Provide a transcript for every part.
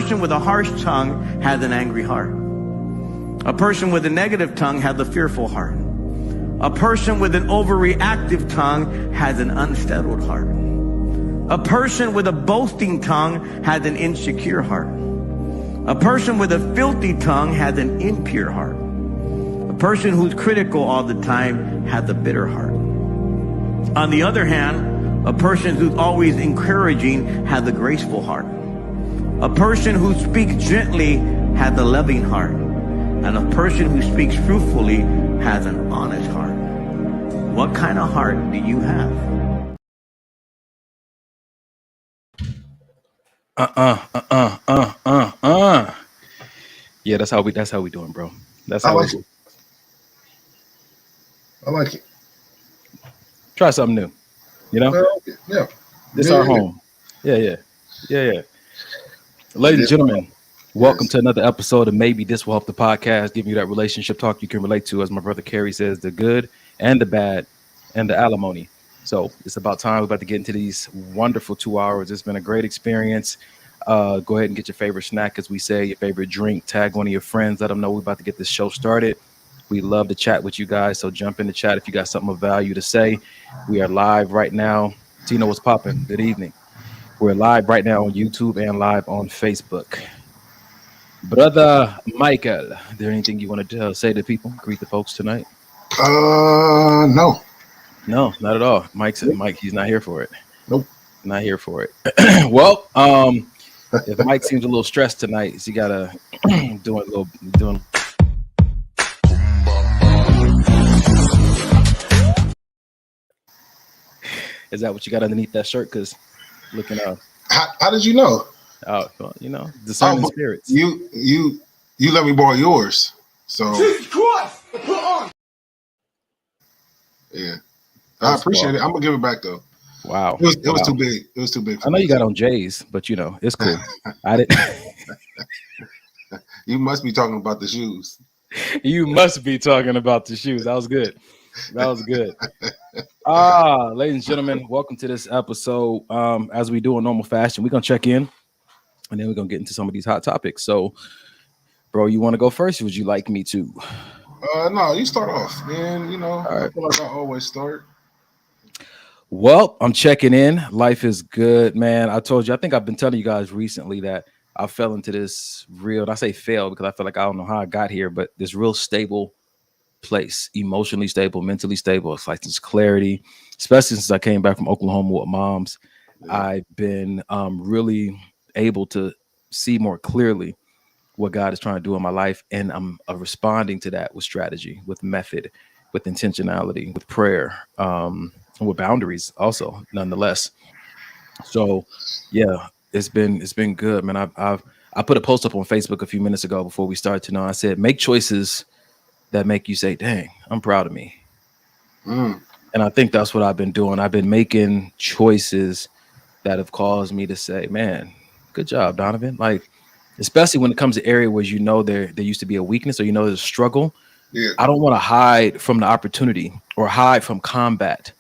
person with a harsh tongue has an angry heart. A person with a negative tongue has a fearful heart. A person with an overreactive tongue has an unsettled heart. A person with a boasting tongue has an insecure heart. A person with a filthy tongue has an impure heart. A person who's critical all the time has a bitter heart. On the other hand, a person who's always encouraging has a graceful heart. A person who speaks gently has a loving heart. And a person who speaks truthfully has an honest heart. What kind of heart do you have? Yeah, that's how we doing, bro. That's I how like we it. I like it. try something new. You know, Yeah. this Yeah, our yeah. home. Yeah. Ladies and gentlemen, welcome to another episode of Maybe This Will Help the Podcast, giving you that relationship talk you can relate to, as my brother Kerry says, the good and the bad and the alimony. So it's about time. We're about to get into these wonderful 2 hours. It's been a great experience. Go ahead and get your favorite snack, as we say, your favorite drink. Tag one of your friends. Let them know we're about to get this show started. We love to chat with you guys. So jump in the chat if you got something of value to say. We are live right now. Tino, what's popping? Good evening. We're live right now on YouTube and live on Facebook. Brother Michael, is there anything you want to say to people? Greet the folks tonight? No. No, not at all. Mike said he's not here for it. Nope. Not here for it. Well, if Mike seems a little stressed tonight, is he gotta doing. Is that what you got underneath that shirt? Because looking up. How did you know? Oh, well, discerning spirits. You let me borrow yours. So Jesus Christ! Put on. Yeah. I appreciate it. I'm gonna give it back though. Wow. It was too big. It was too big. I know you got on J's, but it's cool. I didn't. You must be talking about the shoes. You must be talking about the shoes. That was good. Ladies and gentlemen, welcome to this episode. As we do in normal fashion, we're gonna check in, and then we're gonna get into some of these hot topics. So, bro, you want to go first? Or would you like me to? No, you start off, and All right. I feel like I always start. Well, I'm checking in. Life is good, man. I told you, I think I've been telling you guys recently that I fell into this real, and I say fail because I feel like I don't know how I got here, but this real stable place, emotionally stable, mentally stable. It's like this clarity, especially since I came back from Oklahoma with moms. Yeah. I've been really able to see more clearly what God is trying to do in my life, and I'm responding to that with strategy, with method, with intentionality, with prayer, and with boundaries also, nonetheless. So yeah, it's been good, man. I put a post up on Facebook a few minutes ago before we started. I said, make choices that make you say, dang, I'm proud of me. And I think that's what I've been doing. I've been making choices that have caused me to say, man, good job, Donovan. Like, especially when it comes to area where there used to be a weakness, or there's a struggle. Yeah. I don't want to hide from the opportunity or hide from combat,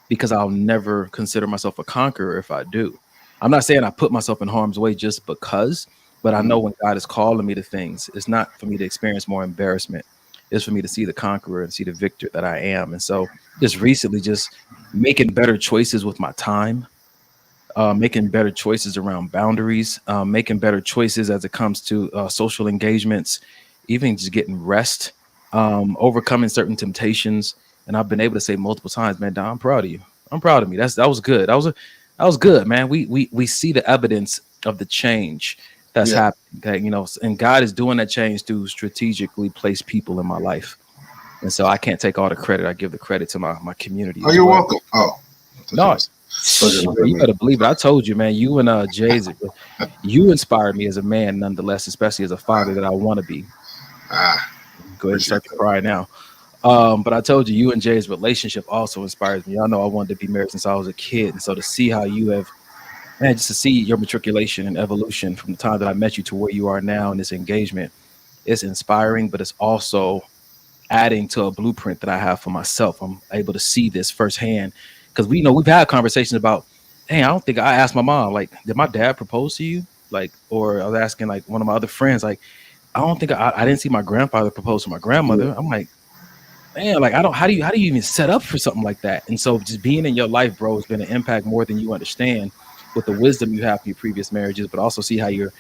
because I'll never consider myself a conqueror if I do. I'm not saying I put myself in harm's way just because, but I know when God is calling me to things, it's not for me to experience more embarrassment. It's for me to see the conqueror and see the victor that I am. And so just recently, just making better choices with my time, making better choices around boundaries, making better choices as it comes to social engagements, even just getting rest, overcoming certain temptations. And I've been able to say multiple times, man, Don, I'm proud of you. I'm proud of me. That was good. That was good, man. We see the evidence of the change that's happening, and God is doing that change through strategically placed people in my life. And so I can't take all the credit. I give the credit to my community. Oh, you're welcome. Oh, no, you better believe it. I told you, man, you and Jay's, you inspired me as a man, nonetheless, especially as a father that I want to be. Go ahead and start to cry now. But I told you and Jay's relationship also inspires me. I know I wanted to be married since I was a kid. And so to see how you have, man, just to see your matriculation and evolution from the time that I met you to where you are now in this engagement, it's inspiring, but it's also adding to a blueprint that I have for myself. I'm able to see this firsthand, because we've had conversations about, hey, I don't think I asked my mom, like, did my dad propose to you? Like, or I was asking like one of my other friends, like, I don't think I didn't see my grandfather propose to my grandmother. I'm like, man, like, I don't, how do you even set up for something like that? And so just being in your life, bro, has been an impact more than you understand with the wisdom you have from your previous marriages, but also see how you're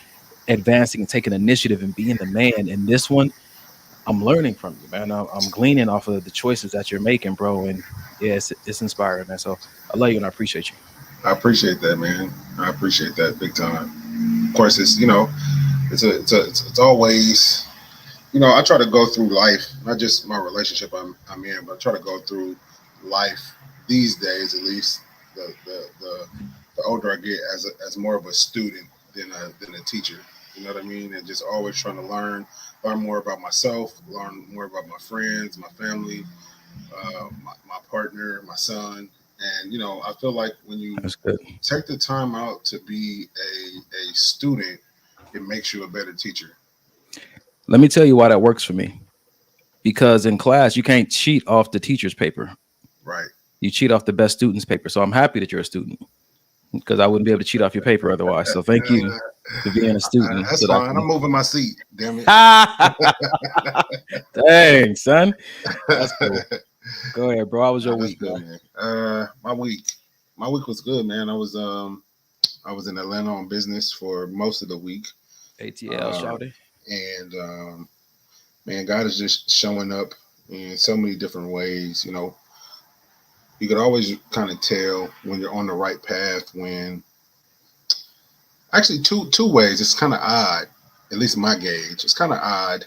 advancing and taking initiative and being the man in this one. I'm learning from you, man. I'm gleaning off of the choices that you're making, bro. And yeah, it's inspiring, man. So I love you and I appreciate you. I appreciate that, man. I appreciate that big time. Of course, it's, you know, it's always, you know, I try to go through life, not just my relationship I'm in, but I try to go through life these days, at least the older I get, as more of a student than a teacher. You know what I mean? And just always trying to learn more about myself, learn more about my friends, my family, my partner, my son. And you know, I feel like when you That's good. take the time out to be a student, it makes you a better teacher. Let me tell you why that works for me. Because in class, you can't cheat off the teacher's paper. Right. You cheat off the best student's paper. So I'm happy that you're a student because I wouldn't be able to cheat off your paper otherwise. So thank you for being a student. That's so fine. I'm moving my seat. Damn it. Dang, son. That's cool. Go ahead, bro. How was your week, good, man? My week was good, man. I was in Atlanta on business for most of the week. ATL, shouty. And man, God is just showing up in so many different ways. You know, you could always kind of tell when you're on the right path. When actually two ways. It's kind of odd, at least my gauge. It's kind of odd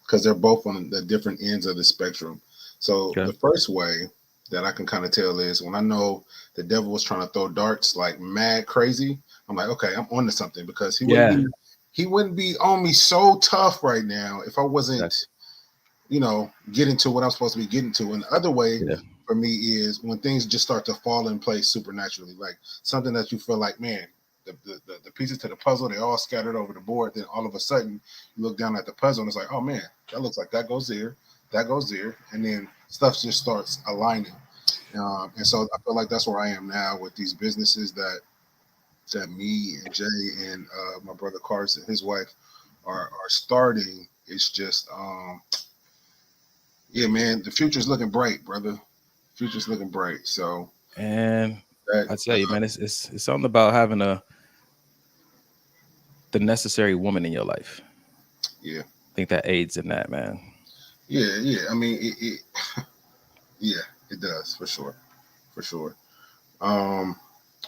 because they're both on the different ends of the spectrum. So Okay. the first way that I can kind of tell is when I know the devil was trying to throw darts like mad crazy. I'm like, okay, I'm on to something because he wouldn't be on me so tough right now if I wasn't, you know, getting to what I'm supposed to be getting to. And the other way for me is when things just start to fall in place supernaturally, like something that you feel like, man, the pieces to the puzzle, they all scattered over the board. Then all of a sudden you look down at the puzzle and it's like, oh man, that looks like that goes there, and then stuff just starts aligning. And so I feel like that's where I am now with these businesses that me and Jay and my brother Carson, his wife, are starting. It's just yeah, man, the future's looking bright, brother. Future's looking bright. So and I tell you, man, it's something about having the necessary woman in your life. Yeah, I think that aids in that, man. Yeah. I mean, it yeah, it does for sure.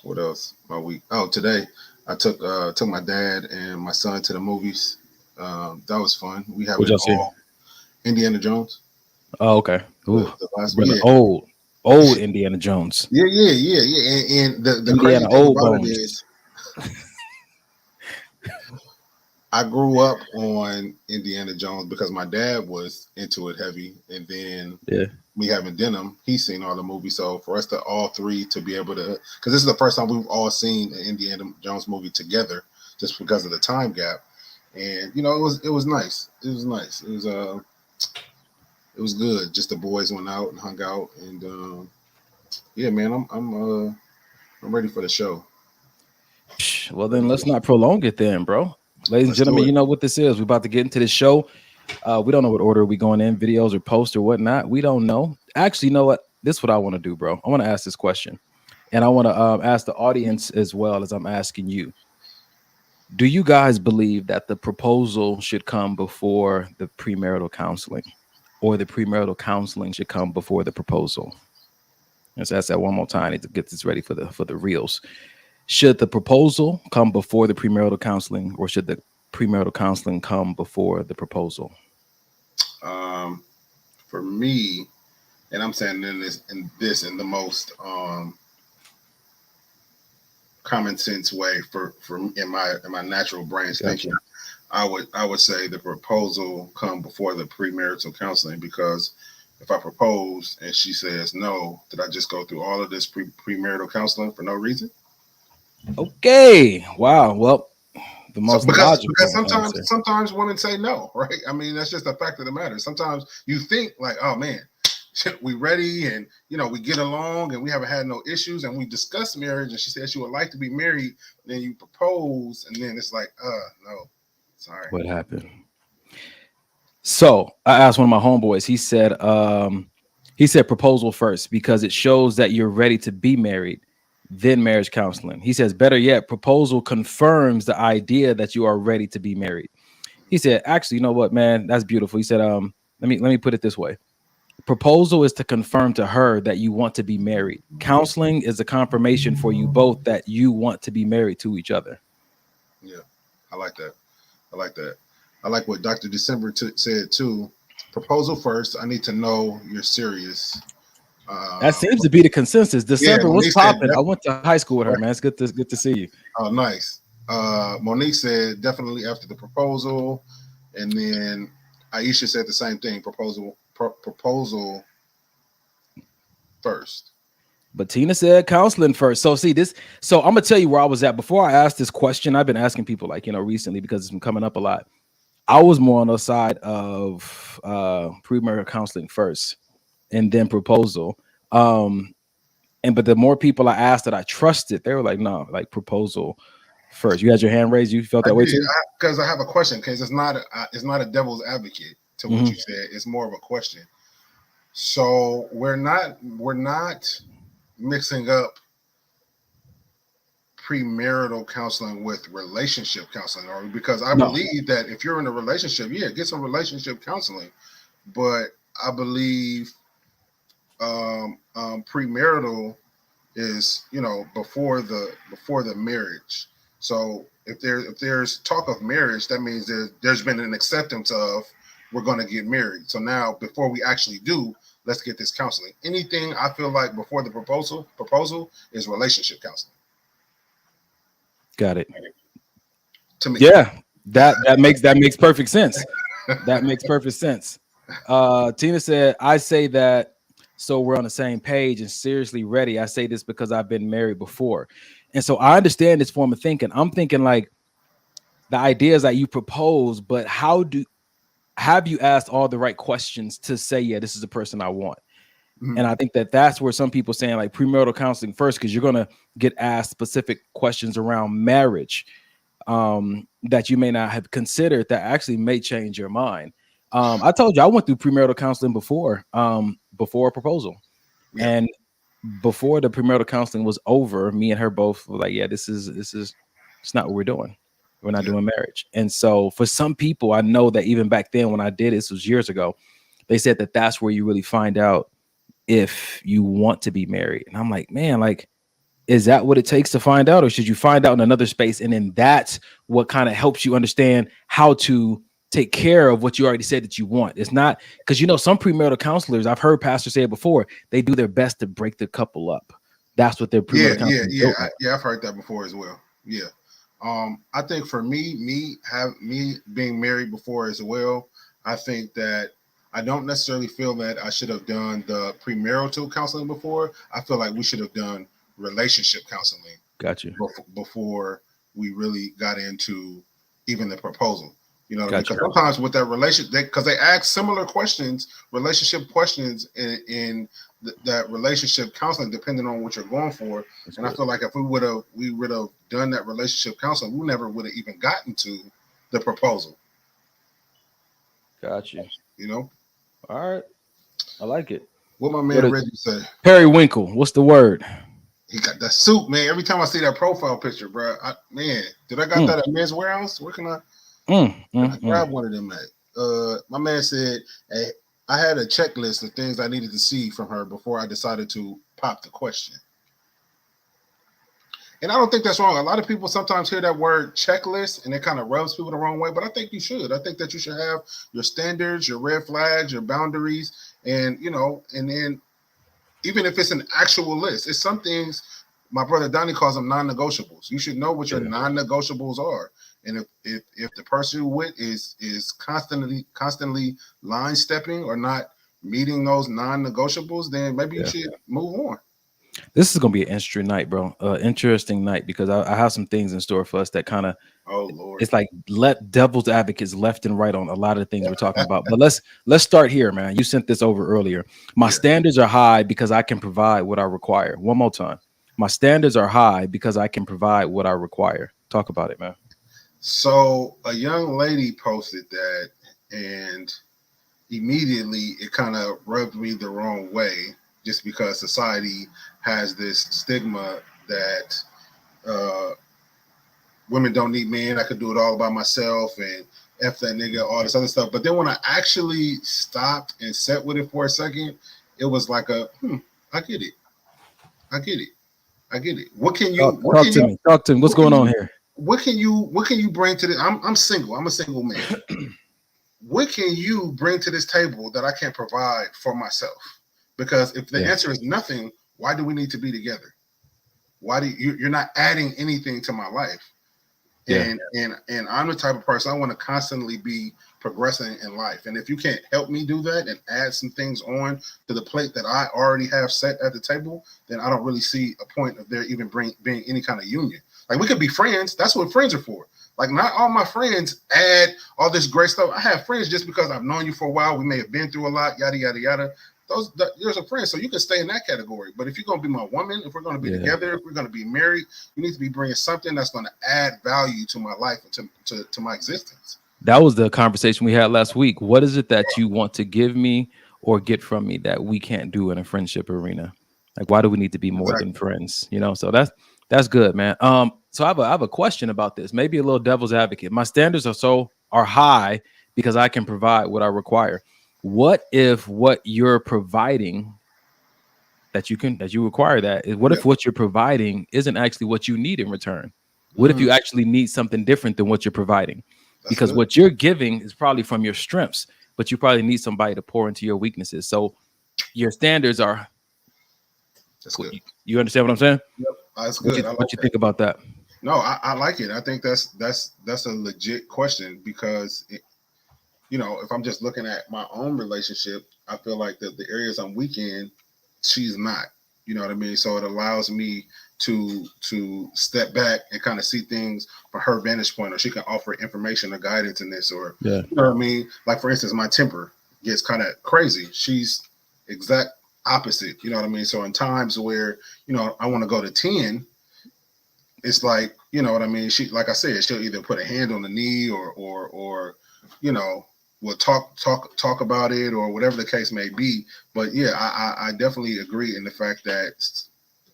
What else? My week. Oh, today I took my dad and my son to the movies. That was fun. We have it all. Indiana Jones. Oh, okay. Ooh, the last one. Old Indiana Jones. Yeah. And the Indiana crazy thing old about bones. it is, I grew up on Indiana Jones because my dad was into it heavy, and then me having denim, he's seen all the movies. So for us to all three to be able to, because this is the first time we've all seen an Indiana Jones movie together, just because of the time gap, and you know it was nice. It was good. Just the boys went out and hung out, and yeah, man, I'm ready for the show. Well, then let's not prolong it, then, bro. Ladies and gentlemen, you know what this is. We're about to get into this show. We don't know what order we're going in, videos or posts or whatnot. We don't know. Actually, you know what? This is what I want to do, bro. I want to ask this question, and I want to ask the audience as well as I'm asking you. Do you guys believe that the proposal should come before the premarital counseling, or the premarital counseling should come before the proposal? Let's ask that one more time to get this ready for the reels. Should the proposal come before the premarital counseling, or should the premarital counseling come before the proposal? For me, and I'm saying in the most common sense way for in my natural brain's thinking, I would say the proposal come before the premarital counseling, because if I propose and she says no, did I just go through all of this premarital counseling for no reason? Okay. Wow. Well, the most because sometimes women say no, right? I mean, that's just a fact of the matter. Sometimes you think like, oh man, we ready, and we get along, and we haven't had no issues, and we discussed marriage, and she said she would like to be married. Then you propose, and then it's like, no, sorry. What happened? So I asked one of my homeboys. He said proposal first because it shows that you're ready to be married, then marriage counseling. He says, better yet, proposal confirms the idea that you are ready to be married. He said, actually, you know what, man, that's beautiful. He said, let me put it this way. Proposal is to confirm to her that you want to be married. Counseling is a confirmation for you both that you want to be married to each other. Yeah, I like that. I like what Dr. December said too. Proposal first. I need to know you're serious. That seems to be the consensus. December was popping. I went to high school with her, man. It's good to see you. Oh, nice. Monique said definitely after the proposal, and then Aisha said the same thing. Proposal first. But Tina said counseling first. So see this. So I'm gonna tell you where I was at before I asked this question. I've been asking people recently because it's been coming up a lot. I was more on the side of premarital counseling first and then proposal. But the more people I asked that I trusted, they were like, no, like proposal first. You had your hand raised. You felt that way too? Because I have a question. Because it's not a devil's advocate to what you said. It's more of a question. So we're not mixing up premarital counseling with relationship counseling, or because I believe that if you're in a relationship, get some relationship counseling. But I believe premarital is before the marriage. So if there's talk of marriage, that means there's been an acceptance of we're going to get married. So now before we actually do, let's get this counseling. Anything I feel like before the proposal is relationship counseling. Got it. To me. Yeah, that makes perfect sense. That makes perfect sense. Tina said, I say that so we're on the same page and seriously ready. I say this because I've been married before. And so I understand this form of thinking. I'm thinking like the idea is that you propose, but have you asked all the right questions to say, yeah, this is the person I want? And I think that's where some people saying like premarital counseling first, because you're going to get asked specific questions around marriage that you may not have considered that actually may change your mind. I told you I went through premarital counseling before a proposal. Yeah. And before the premarital counseling was over, me and her both were like, yeah, this is it's not what we're doing. We're not doing marriage. And so for some people, I know that even back then when I did, this was years ago, they said that that's where you really find out if you want to be married. And I'm like, man, like, is that what it takes to find out? Or should you find out in another space? And then that's what kind of helps you understand how to take care of what you already said that you want. It's not because, some premarital counselors, I've heard pastors say it before, they do their best to break the couple up. That's what their premarital counseling is. I've heard that before as well. Yeah. I think for me being married before as well, I think that I don't necessarily feel that I should have done the premarital counseling before. I feel like we should have done relationship counseling. Gotcha. Before we really got into even the proposal. Gotcha. Because sometimes with that relationship, because they ask similar questions, relationship questions in that relationship counseling, depending on what you're going for. That's and good. I feel like if we would have done that relationship counseling, we never would have even gotten to the proposal. Gotcha. All right. I like it. What my man Reggie say? Periwinkle. What's the word? He got that suit, man. Every time I see that profile picture, bro, did I got that at Men's Warehouse? Where can I grab one of them at? My man said, hey, I had a checklist of things I needed to see from her before I decided to pop the question. And I don't think that's wrong. A lot of people sometimes hear that word checklist and it kind of rubs people the wrong way, but I think you should. I think that you should have your standards, your red flags, your boundaries, and, and then even if it's an actual list, it's some things, my brother Donnie calls them non-negotiables. You should know what your non-negotiables are. And if the person you're with is constantly line stepping or not meeting those non-negotiables, then maybe you should move on. This is gonna be an interesting night, bro. Interesting night because I have some things in store for us that kind of Oh Lord. It's like let devil's advocates left and right on a lot of the things we're talking about. But let's start here, man. You sent this over earlier. My standards are high because I can provide what I require. One more time. My standards are high because I can provide what I require. Talk about it, man. So a young lady posted that, and immediately it kind of rubbed me the wrong way, just because society has this stigma that women don't need men. I could do it all by myself, and F that nigga, all this other stuff. But then when I actually stopped and sat with it for a second, it was like I get it. I get it. I get it. What can you talk to me? What's going on here? What can you bring to this? I'm single. I'm a single man. What can you bring to this table that I can't provide for myself? Because if the answer is nothing, why do we need to be together? Why do you're not adding anything to my life? And I'm the type of person I want to constantly be progressing in life. And if you can't help me do that and add some things on to the plate that I already have set at the table, then I don't really see a point of there even being any kind of union. Like, we could be friends. That's what friends are for. Like, not all my friends add all this great stuff. I have friends just because I've known you for a while. We may have been through a lot, yada, yada, yada. There's a friend, so you can stay in that category. But if you're going to be my woman, if we're going to be together, if we're going to be married, you need to be bringing something that's going to add value to my life and to my existence. That was the conversation we had last week. What is it that you want to give me or get from me that we can't do in a friendship arena? Like, why do we need to be more than friends? You know, so that's good, man. So I have a question about this. Maybe a little devil's advocate. My standards are high because I can provide what I require. What if what you're providing that you require that is what if what you're providing isn't actually what you need in return? What if you actually need something different than what you're providing? Because what you're giving is probably from your strengths, but you probably need somebody to pour into your weaknesses. So your standards are. That's good. You understand what I'm saying? Yep, that's good. What you think about that? No, I like it. I think that's a legit question because, if I'm just looking at my own relationship, I feel like the areas I'm weak in, she's not. You know what I mean? So it allows me to step back and kind of see things from her vantage point, or she can offer information or guidance in this, or you know what I mean? Like, for instance, my temper gets kind of crazy. She's exact opposite. You know what I mean? So in times where, I want to go to 10, it's like, you know what I mean? She, like I said, she'll either put a hand on the knee or we'll talk about it or whatever the case may be. But yeah, I definitely agree in the fact that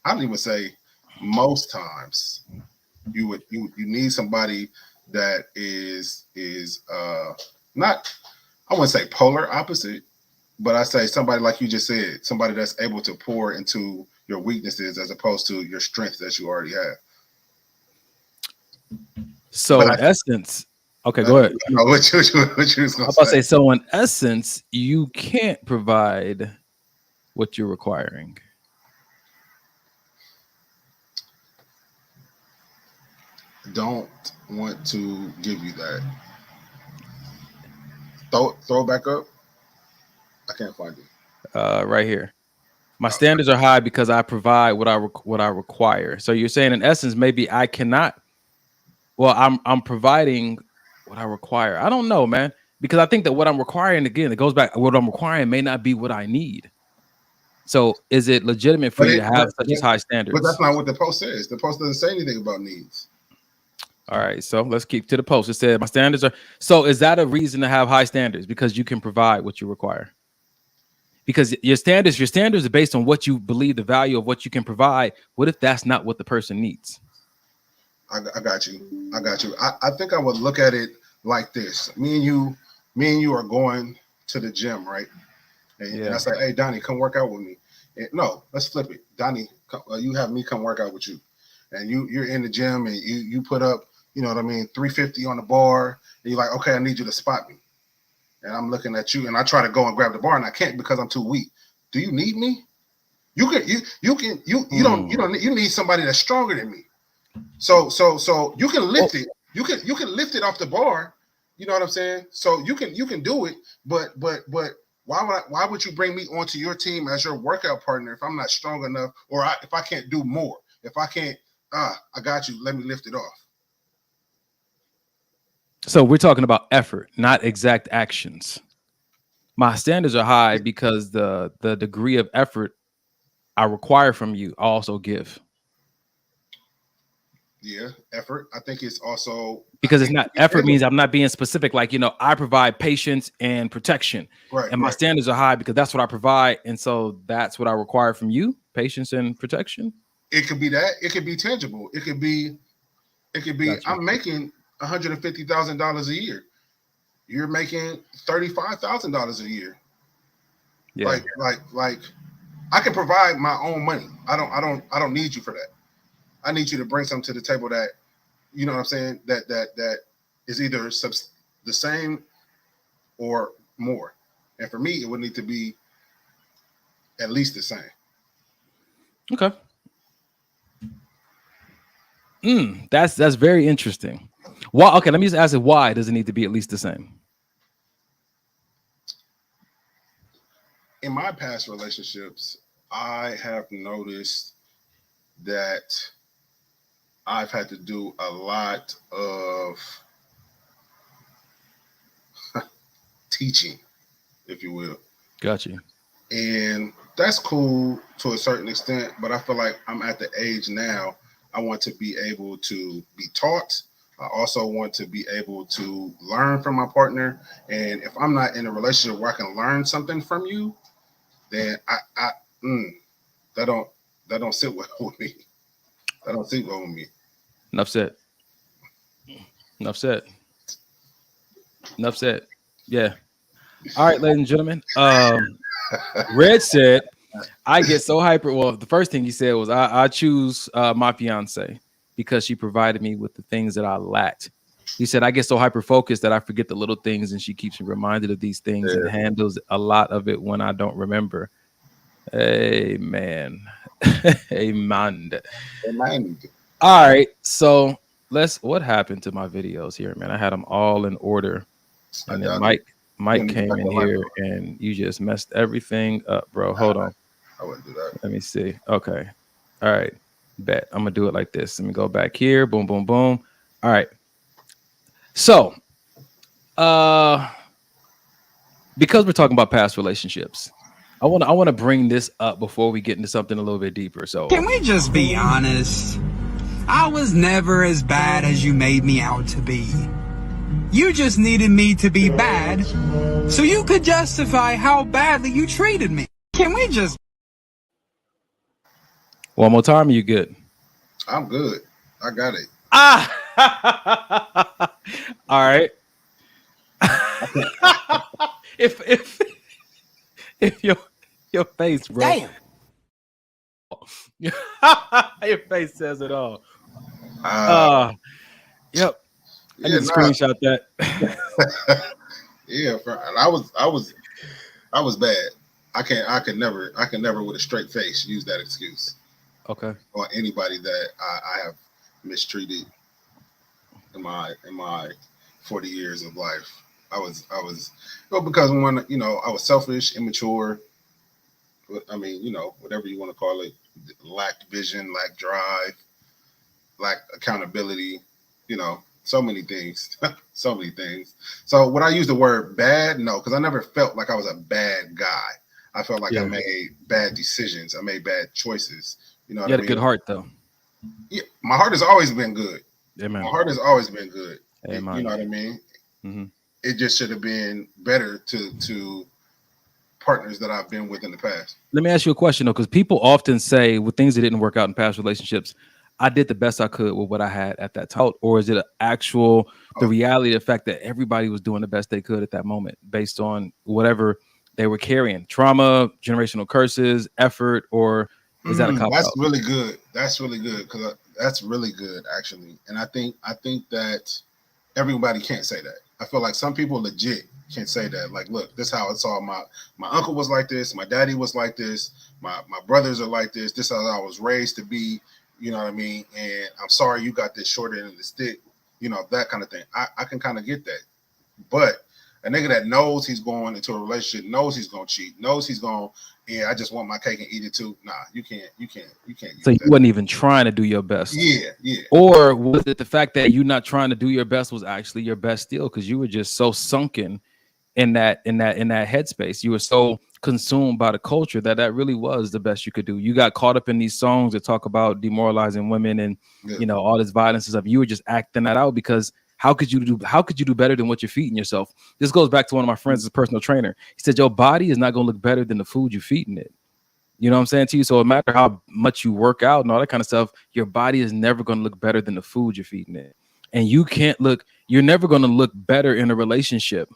I don't even say most times you need somebody that is not, I wouldn't say polar opposite, but I say somebody like you just said, somebody that's able to pour into your weaknesses as opposed to your strengths that you already have. So in essence, okay, go ahead. No, what you was gonna say. So in essence, you can't provide what you're requiring. Don't want to give you that. Throw it back up. I can't find it. Right here. My standards are high because I provide what I require. So you're saying in essence, maybe I cannot. Well, I'm providing what I require. I don't know, man, because I think that what I'm requiring, again, it goes back. What I'm requiring may not be what I need. So is it legitimate for you to have such as high standards? But that's not what the post says. The post doesn't say anything about needs. All right, so let's keep to the post. It said my standards are. So is that a reason to have high standards? Because you can provide what you require. Because your standards are based on what you believe the value of what you can provide. What if that's not what the person needs? I got you. I think I would look at it like this. Me and you are going to the gym, right? And I say, hey, Donnie, come work out with me. And no, let's flip it. Donnie, you have me come work out with you. And you're in the gym and you put up, 350 on the bar. And you're like, okay, I need you to spot me. And I'm looking at you and I try to go and grab the bar and I can't because I'm too weak. Do you need me? You need somebody that's stronger than me. So you can lift it. You can lift it off the bar. You know what I'm saying? So you can do it, but why would you bring me onto your team as your workout partner if I'm not strong enough, or if I can't do more? If I can't, I got you. Let me lift it off. So we're talking about effort, not exact actions. My standards are high because the degree of effort I require from you, I also give. Yeah, effort. I think it's also Because it's not effort means I'm not being specific. Like, I provide patience and protection. Right. And my standards are high because that's what I provide. And so that's what I require from you, patience and protection. It could be that. It could be tangible. It could be gotcha. I'm making $150,000 a year. You're making $35,000 a year. Yeah. Like I can provide my own money. I don't need you for that. I need you to bring something to the table that, you know what I'm saying, that is either the same or more. And for me, it would need to be at least the same. Okay. That's very interesting. Why? Okay, let me just ask it. Why does it need to be at least the same? In my past relationships, I have noticed that I've had to do a lot of teaching, if you will. Gotcha. And that's cool to a certain extent, but I feel like I'm at the age now, I want to be able to be taught. I also want to be able to learn from my partner. And if I'm not in a relationship where I can learn something from you, then that don't sit well with me. That don't sit well with me. Enough said. Enough said. Enough said. Yeah. All right, ladies and gentlemen. Red said, I get so hyper. Well, the first thing he said was, I choose my fiance because she provided me with the things that I lacked. He said, I get so hyper focused that I forget the little things, and she keeps me reminded of these things and handles a lot of it when I don't remember. Amen. Amen. All right. So what happened to my videos here, man? I had them all in order. And then Mike came in here and you just messed everything up, bro. Hold on. I wouldn't do that. Let me see. Okay. All right. Bet. I'm going to do it like this. Let me go back here. Boom, boom, boom. All right. So, because we're talking about past relationships, I want to bring this up before we get into something a little bit deeper. So, can we just be honest? I was never as bad as you made me out to be. You just needed me to be bad so you could justify how badly you treated me. Can we just... One more time, you good? I'm good. I got it. All right. if your face, bro. Damn. Your face says it all. Yep. I need to screenshot that. Yeah, I was bad. I can never with a straight face use that excuse. Okay. Or anybody that I have mistreated in my 40 years of life. I was because when I was selfish, immature. I mean, whatever you want to call it, lacked vision, lacked drive, lacked accountability, so many things, so many things. So would I use the word bad? No, because I never felt like I was a bad guy. I felt like I made bad decisions. I made bad choices. You had a good heart, though. Yeah, my heart has always been good. Amen. My heart has always been good. Amen. You know what I mean? Mm-hmm. It just should have been better to partners that I've been with in the past. Let me ask you a question, though, because people often say with things that didn't work out in past relationships, I did the best I could with what I had at that time. Or is it the reality of the fact that everybody was doing the best they could at that moment based on whatever they were carrying? Trauma, generational curses, effort, or is that a cop-out? That's really good. That's really good because that's really good, actually. And I think that everybody can't say that. I feel like some people legit can't say that. Like, look, this is how it's all. My uncle was like this. My daddy was like this. My brothers are like this. This is how I was raised to be. You know what I mean? And I'm sorry you got this short end of the stick. That kind of thing. I can kind of get that. But A nigga that knows he's going into a relationship, knows he's gonna cheat, knows he's gonna, I just want my cake and eat it too. Nah, you can't. So you wasn't even trying to do your best. Yeah. Or was it the fact that you not trying to do your best was actually your best deal because you were just so sunken in that headspace? You were so consumed by the culture that really was the best you could do. You got caught up in these songs that talk about demoralizing women and all this violence and stuff. You were just acting that out because how could you do better than what you're feeding yourself? This goes back to one of my friends, a personal trainer. He said your body is not going to look better than the food you're feeding it. You know what I'm saying to you? So no matter how much you work out and all that kind of stuff, your body is never going to look better than the food you're feeding it. And you're never going to look better in a relationship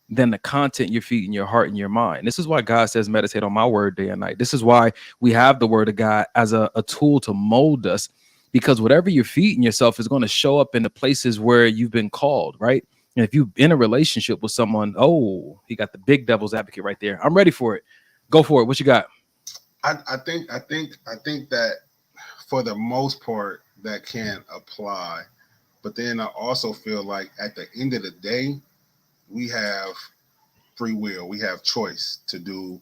than the content you're feeding your heart and your mind. This is why God says meditate on my word day and night. This is why we have the word of God as a tool to mold us, because whatever you're feeding yourself is going to show up in the places where you've been called, right? And if you're in a relationship with someone, he got the big devil's advocate right there. I'm ready for it. Go for it. What you got? I think that for the most part that can apply, but then I also feel like at the end of the day, we have free will. We have choice to do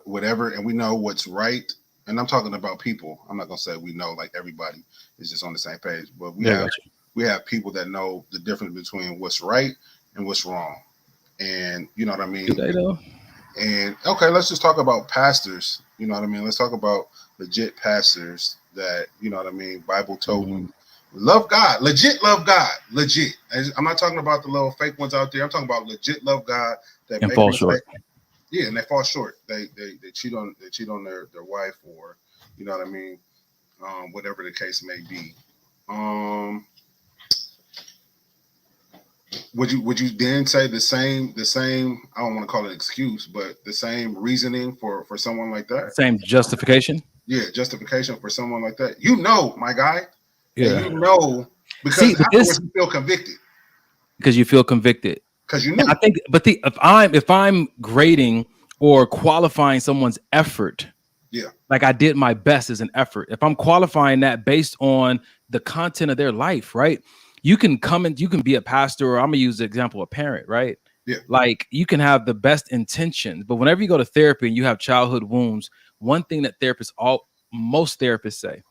whatever, and we know what's right. And I'm talking about people. I'm not gonna say we know like everybody is just on the same page, but we have people that know the difference between what's right and what's wrong. And you know what I mean? Do they know? And okay, let's just talk about pastors. You know what I mean? Let's talk about legit pastors that, you know what I mean, Bible toting, love God, legit love God, legit. I'm not talking about the little fake ones out there. I'm talking about legit love God that and fall short. Yeah, and they fall short. They cheat on their wife, or you know what I mean, whatever the case may be. Would you then say the same? I don't want to call it excuse, but the same reasoning for someone like that. Same justification. Yeah, justification for someone like that. You know, my guy. Yeah, and you know, because afterwards you feel convicted. Because you feel convicted. Because you knew. I think, but if I'm grading or qualifying someone's effort, like I did my best as an effort. If I'm qualifying that based on the content of their life, right? You can be a pastor, or I'm gonna use the example of parent, right? Yeah. Like you can have the best intentions, but whenever you go to therapy and you have childhood wounds, one thing that most therapists say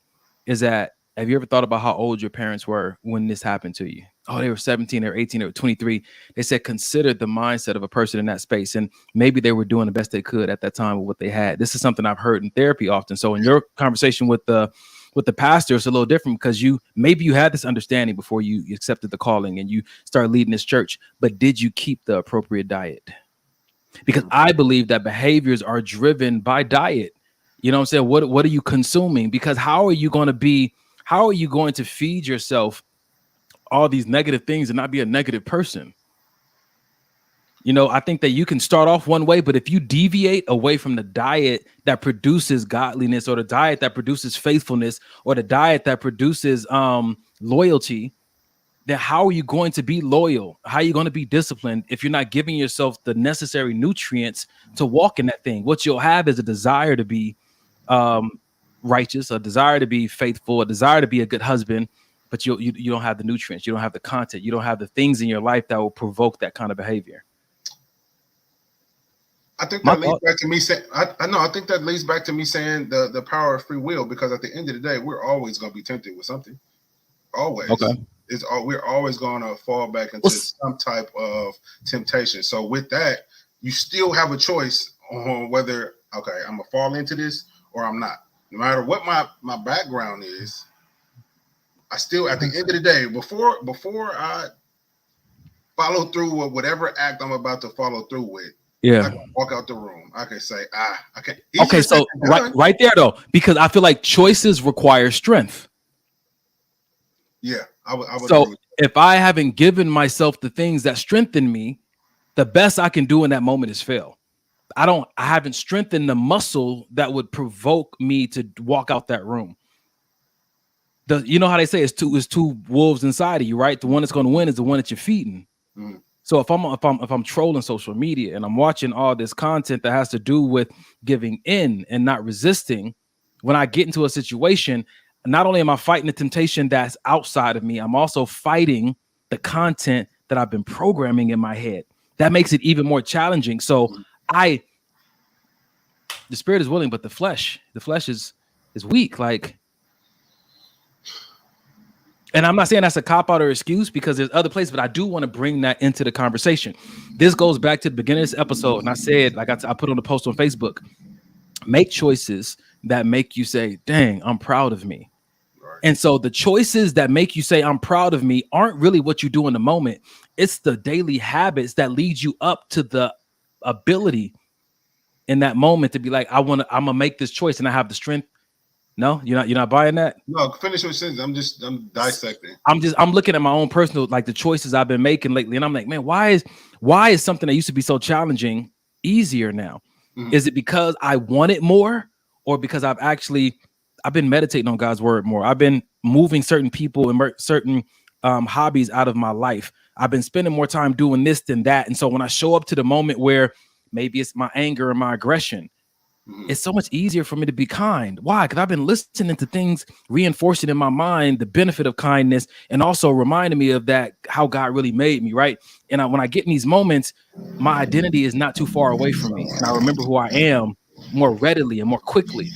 is that, have you ever thought about how old your parents were when this happened to you? Oh, they were 17 or 18 or 23. They said, consider the mindset of a person in that space. And maybe they were doing the best they could at that time with what they had. This is something I've heard in therapy often. So in your conversation with the pastor, it's a little different because maybe you had this understanding before you accepted the calling and you started leading this church, but did you keep the appropriate diet? Because I believe that behaviors are driven by diet. You know what I'm saying? What are you consuming? Because how are you going to feed yourself all these negative things and not be a negative person? You know, I think that you can start off one way, but if you deviate away from the diet that produces godliness, or the diet that produces faithfulness, or the diet that produces loyalty, then how are you going to be loyal? How are you going to be disciplined if you're not giving yourself the necessary nutrients to walk in that thing? What you'll have is a desire to be righteous, a desire to be faithful, a desire to be a good husband, but you don't have the nutrients, you don't have the content, you don't have the things in your life that will provoke that kind of behavior. I think that leads back to me saying, I think that leads back to me saying the power of free will, because at the end of the day, we're always going to be tempted with something. Always. Okay. We're always going to fall back into some type of temptation. So with that, you still have a choice on whether, okay, I'm going to fall into this or I'm not. No matter what my background is, I still, at the end of the day, before I follow through with whatever act I'm about to follow through with, I can walk out the room. I can say, I can't. Okay, so right there though, because I feel like choices require strength. Yeah, I would. So if I haven't given myself the things that strengthen me, the best I can do in that moment is fail. I haven't strengthened the muscle that would provoke me to walk out that room. You know how they say it's two wolves inside of you, right? The one that's going to win is the one that you're feeding. Mm. So if I'm trolling social media and I'm watching all this content that has to do with giving in and not resisting, when I get into a situation, not only am I fighting the temptation that's outside of me, I'm also fighting the content that I've been programming in my head. that makes it even more challenging. So the spirit is willing, but the flesh is weak. Like, and I'm not saying that's a cop out or excuse, because there's other places, but I do want to bring that into the conversation. This goes back to the beginning of this episode. And I said, like I put on the post on Facebook, make choices that make you say, dang, I'm proud of me. Right. And so the choices that make you say, I'm proud of me, aren't really what you do in the moment. It's the daily habits that lead you up to the ability in that moment to be like, I'm gonna make this choice, and I have the strength. No, you're not buying that. No, finish your sentence. I'm dissecting. I'm looking at my own personal, like the choices I've been making lately, and I'm like, man, why is something that used to be so challenging easier now? Mm-hmm. Is it because I want it more, or because I've been meditating on God's word more? I've been moving certain people and certain hobbies out of my life. I've been spending more time doing this than that, and so when I show up to the moment where maybe it's my anger or my aggression, it's so much easier for me to be kind. Why? Because I've been listening to things, reinforcing in my mind the benefit of kindness, and also reminding me of that, how God really made me, right? And when I get in these moments, my identity is not too far away from me. And I remember who I am more readily and more quickly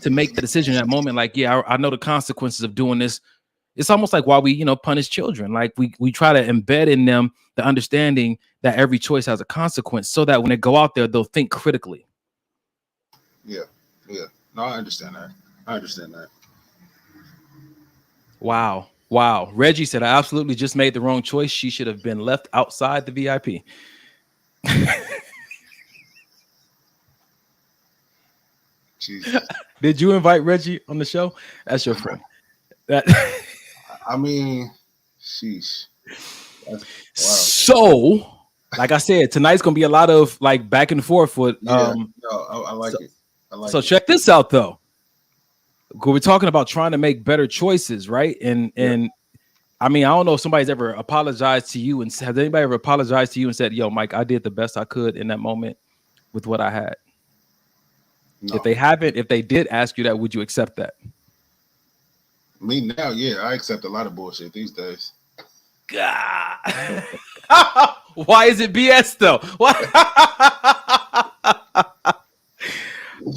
to make the decision in that moment. Like, yeah, I know the consequences of doing this. It's almost like why we, punish children. Like we try to embed in them the understanding that every choice has a consequence, so that when they go out there, they'll think critically. Yeah. No, I understand that. Wow. Reggie said, I absolutely just made the wrong choice. She should have been left outside the VIP. Jesus. Did you invite Reggie on the show? That's your friend. I mean, sheesh. Wow. So, like I said, tonight's gonna be a lot of like back and forth with I like it. So check this out though. We're talking about trying to make better choices, right? And I mean, I don't know if somebody's ever apologized to you, and has anybody ever apologized to you and said, yo, Mike, I did the best I could in that moment with what I had? No. If they haven't, if they did ask you that, would you accept that? Me now, yeah, I accept a lot of bullshit these days. God. Why is it BS though? Why?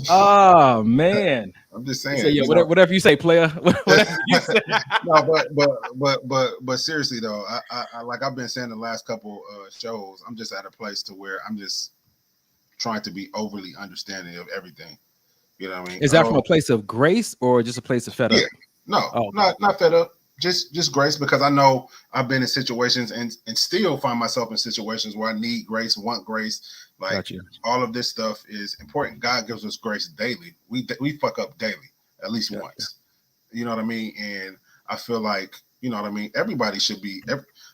Oh man, I'm just saying. So, yeah, whatever you say, player. Whatever you say. No, but seriously though, I like I've been saying the last couple shows, I'm just at a place to where I'm just trying to be overly understanding of everything. You know what I mean? Is that from a place of grace or just a place of fed up? No, not fed up. Just grace, because I know I've been in situations and still find myself in situations where I need grace, want grace. Like all of this stuff is important. God gives us grace daily. We fuck up daily, at least once. You know what I mean? And I feel like, you know what I mean? Everybody should be.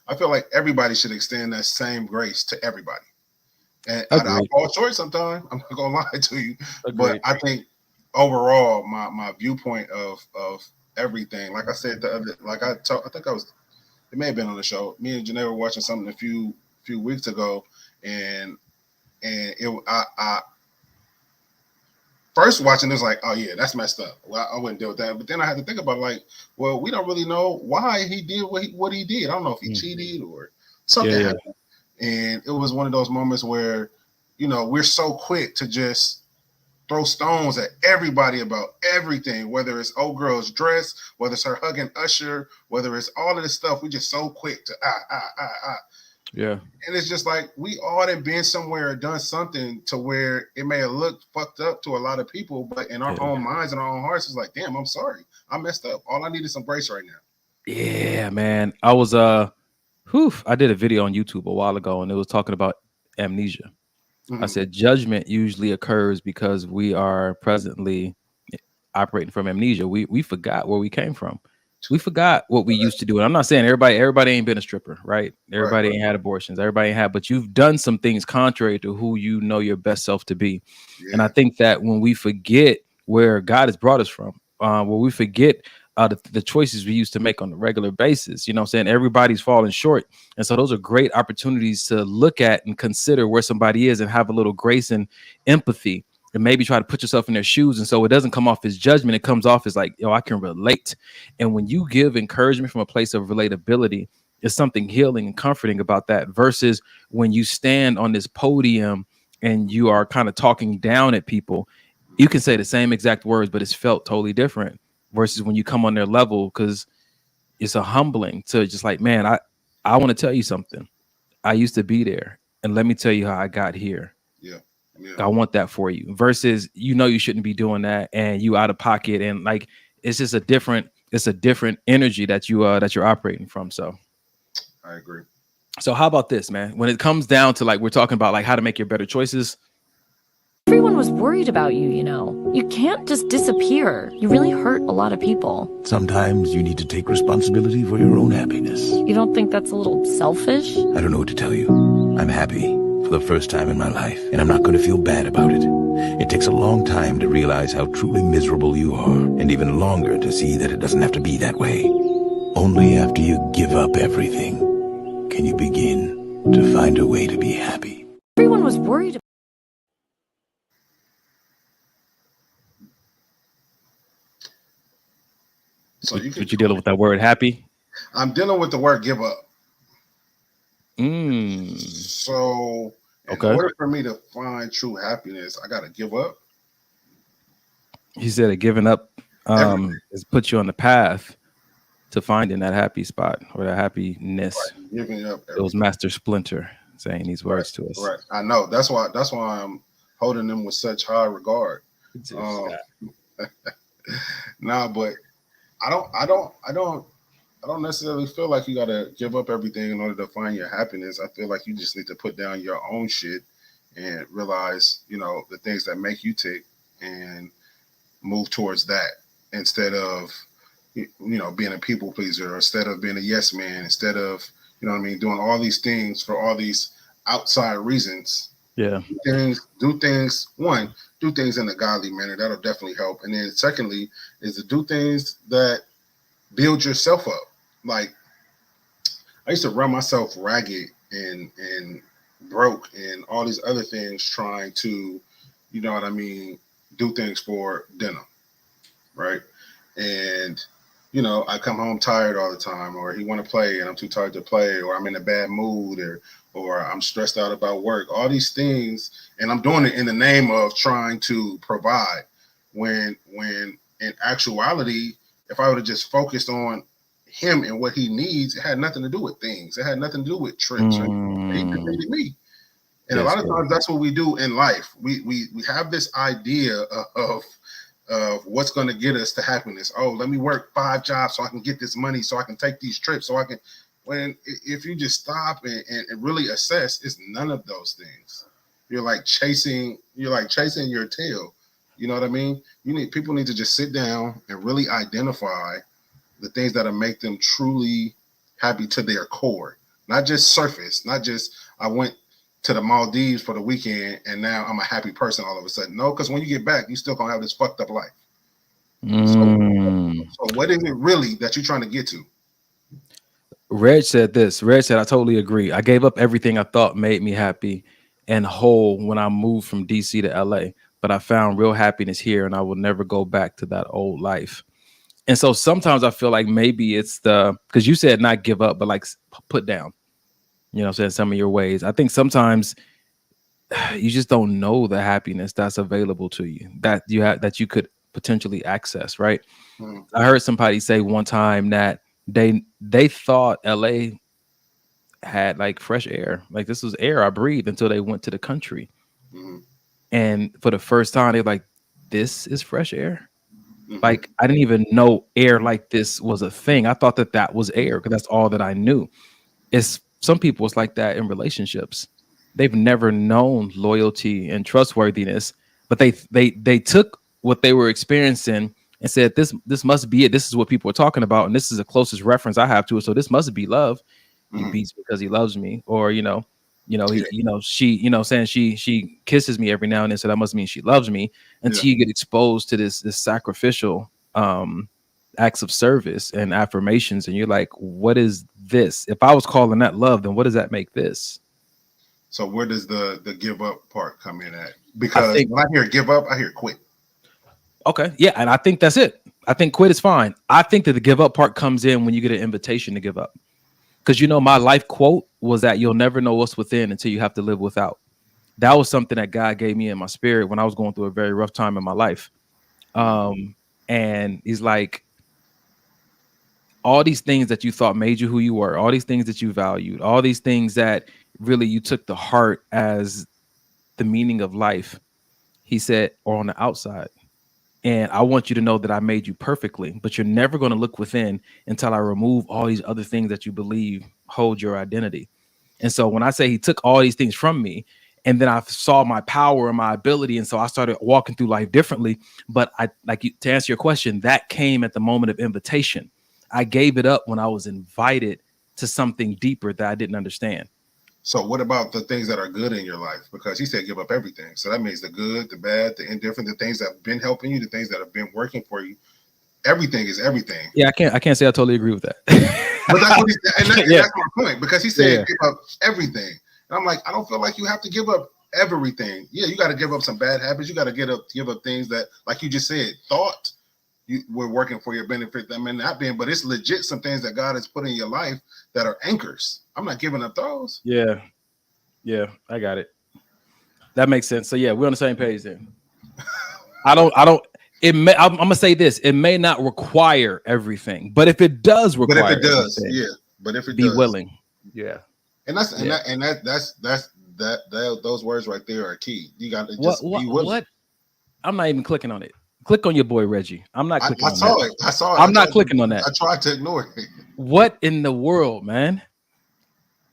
I feel like everybody should extend that same grace to everybody. And I fall short sometimes. I'm not gonna lie to you, but I think overall, my viewpoint of everything, like I said, it may have been on the show. Me and Janae were watching something a few weeks ago, and I first watching this like, oh yeah, that's messed up. Well, I wouldn't deal with that. But then I had to think about like, well, we don't really know why he did what he did. I don't know if he cheated or something happened. And it was one of those moments where, we're so quick to just throw stones at everybody about everything, whether it's old girl's dress, whether it's her hugging Usher, whether it's all of this stuff. We just so quick to Yeah. And it's just like we all have been somewhere or done something to where it may have looked fucked up to a lot of people, but in our own minds and our own hearts, it's like, damn, I'm sorry. I messed up. All I need is some grace right now. Yeah, man. I was I did a video on YouTube a while ago, and it was talking about amnesia. I said judgment usually occurs because we are presently operating from amnesia. We forgot where we came from. We forgot what we used to do. And I'm not saying everybody ain't been a stripper, right? Everybody ain't had abortions. Everybody ain't had, but you've done some things contrary to who you know your best self to be. Yeah. And I think that when we forget where God has brought us from, where we forget the choices we used to make on a regular basis, you know what I'm saying? Everybody's falling short. And so those are great opportunities to look at and consider where somebody is and have a little grace and empathy and maybe try to put yourself in their shoes. And so it doesn't come off as judgment. It comes off as like, yo, I can relate. And when you give encouragement from a place of relatability, There's something healing and comforting about that versus when you stand on this podium and you are kind of talking down at people. You can say the same exact words, but it's felt totally different versus when you come on their level, because it's a humbling to just like, man, I want to tell you something. I used to be there, and let me tell you how I got here. Yeah. I want that for you versus, you shouldn't be doing that and you out of pocket, and like it's just a different energy that you're operating from. So I agree. So how about this, man? When it comes down to like, we're talking about like how to make your better choices. Everyone was worried about you, you know. You can't just disappear. You really hurt a lot of people. Sometimes you need to take responsibility for your own happiness. You don't think that's a little selfish? I don't know what to tell you. I'm happy for the first time in my life, and I'm not going to feel bad about it. It takes a long time to realize how truly miserable you are, and even longer to see that it doesn't have to be that way. Only after you give up everything can you begin to find a way to be happy. Everyone was worried about So you can. But you dealing with that word happy? I'm dealing with the word give up. Mm. So in order for me to find true happiness, I gotta give up. He said that giving up is put you on the path to finding that happy spot or that happiness. Right. Giving up. It was Master Splinter saying these words to us. Right. I know. That's why I'm holding them with such high regard. Nah, but I don't necessarily feel like you gotta give up everything in order to find your happiness. I feel like you just need to put down your own shit and realize, the things that make you tick and move towards that instead of, being a people pleaser, or instead of being a yes man, instead of, doing all these things for all these outside reasons. Yeah. Do things in a godly manner. That'll definitely help. And then secondly is to do things that build yourself up. Like I used to run myself ragged and broke and all these other things trying to, do things for dinner. Right. And, I come home tired all the time, or he want to play and I'm too tired to play, or I'm in a bad mood, or I'm stressed out about work, all these things. And I'm doing it in the name of trying to provide when in actuality, if I would have just focused on him and what he needs, it had nothing to do with things. It had nothing to do with trips. He needed me. And a lot of times that's what we do in life. We have this idea of what's going to get us to happiness. Oh, let me work 5 jobs so I can get this money, so I can take these trips, so I can. When if you just stop and really assess, it's none of those things. You're like chasing your tail. You know what I mean? People need to just sit down and really identify the things that'll make them truly happy to their core, not just surface, not just I went to the Maldives for the weekend and now I'm a happy person all of a sudden. No, because when you get back, you still gonna have this fucked up life. So what is it really that you're trying to get to? Reg said this. Reg said, I totally agree. I gave up everything I thought made me happy and whole when I moved from DC to LA, but I found real happiness here and I will never go back to that old life. And so sometimes I feel like maybe it's because you said not give up, but like put down, saying some of your ways. I think sometimes you just don't know the happiness that's available to you, that you could potentially access, right? I heard somebody say one time that they thought LA had like fresh air, like this was air I breathed, until they went to the country. And for the first time they're like, this is fresh air. Like I didn't even know air like this was a thing. I thought that was air because that's all that I knew. It's some people, it's like that in relationships. They've never known loyalty and trustworthiness, but they took what they were experiencing and said, this must be it. This is what people are talking about, and this is the closest reference I have to it. So this must be love. He beats because he loves me, or she kisses me every now and then, so that must mean she loves me. Until you get exposed to this sacrificial acts of service and affirmations, and you're like, what is this? If I was calling that love, then what does that make this? So where does the give up part come in at? Because when I hear give up, I hear quit. Okay, yeah, and I think that's it. I think quit is fine. I think that the give up part comes in when you get an invitation to give up. Because, you know, my life quote was that you'll never know what's within until you have to live without. That was something that God gave me in my spirit when I was going through a very rough time in my life. And he's like, all these things that you thought made you who you were, all these things that you valued, all these things that really you took to heart as the meaning of life, he said, are on the outside. And I want you to know that I made you perfectly, but you're never going to look within until I remove all these other things that you believe hold your identity. And so when I say he took all these things from me, and then I saw my power and my ability, and so I started walking through life differently. But to answer your question, that came at the moment of invitation. I gave it up when I was invited to something deeper that I didn't understand. So what about the things that are good in your life? Because he said give up everything. So that means the good, the bad, the indifferent, the things that have been helping you, the things that have been working for you. Everything is everything. Yeah, I can't say I totally agree with that. But that's what he said, and that's my point. Because he said give up everything. And I'm like, I don't feel like you have to give up everything. Yeah, you got to give up some bad habits. You got to give up things that, like you just said, thought you were working for your benefit. That may not be, but it's legit some things that God has put in your life that are anchors. I'm not giving up those. Yeah, I got it. That makes sense. So yeah, we're on the same page then. I'm gonna say this: it may not require everything, but if it does require, but if it does, be willing. Yeah, and those words right there are key. You got to just be willing. What? I'm not even clicking on it. Click on your boy Reggie. I'm not clicking on that. I saw it. I'm not clicking on that. I tried to ignore it. What in the world, man?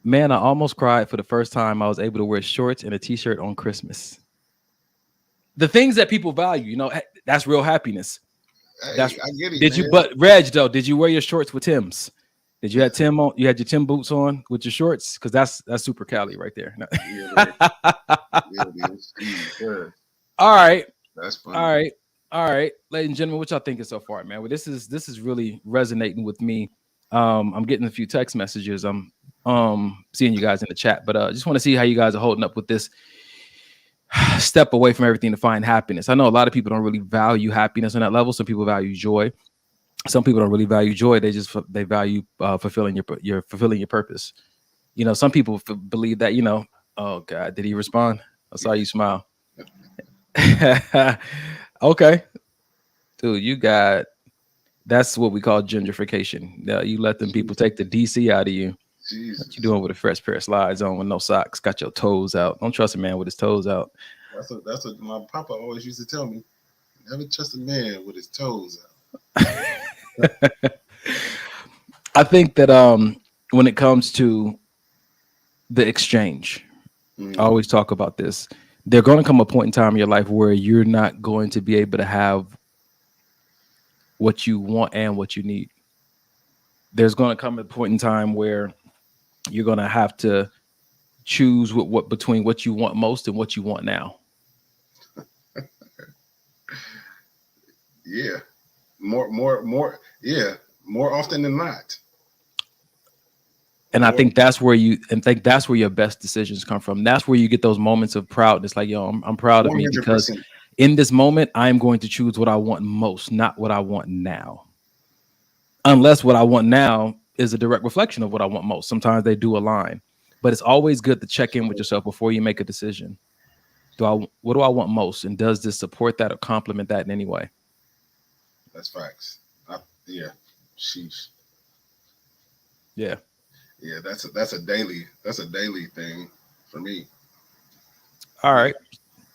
Man, I almost cried for the first time I was able to wear shorts and a t-shirt on Christmas. The things that people value, you know, that's real happiness. Hey, I get it. But Reg, though, did you wear your shorts with Tim's? Did you have Tim on? You had your Tim boots on with your shorts? Because that's super Cali right there. All right. That's funny. All right, ladies and gentlemen, what y'all thinking so far, man? Well, this is really resonating with me. I'm getting a few text messages. I'm seeing you guys in the chat, but just want to see how you guys are holding up with this step away from everything to find happiness. I know a lot of people don't really value happiness on that level. Some people value joy. Some people don't really value joy. They value fulfilling your purpose. You know, some people believe that, you know, oh God, did he respond? I saw you smile. Okay, dude, that's what we call gentrification. You let them people take the DC out of you. Jesus. What you doing with a fresh pair of slides on with no socks? Got your toes out. Don't trust a man with his toes out. That's what my papa always used to tell me. Never trust a man with his toes out. I think that when it comes to the exchange, I always talk about this. There's going to come a point in time in your life where you're not going to be able to have what you want and what you need. There's going to come a point in time where you're going to have to choose between what you want most and what you want now. Yeah. More. Yeah. More often than not. And I think that's where your best decisions come from. That's where you get those moments of proudness. Like, yo, I'm proud of 100%. Me because in this moment, I'm going to choose what I want most, not what I want now. Unless what I want now is a direct reflection of what I want most. Sometimes they do align, but it's always good to check in with yourself before you make a decision. What do I want most? And does this support that or complement that in any way? That's facts. Yeah. Sheesh. Yeah. Yeah, that's a daily thing for me. All right.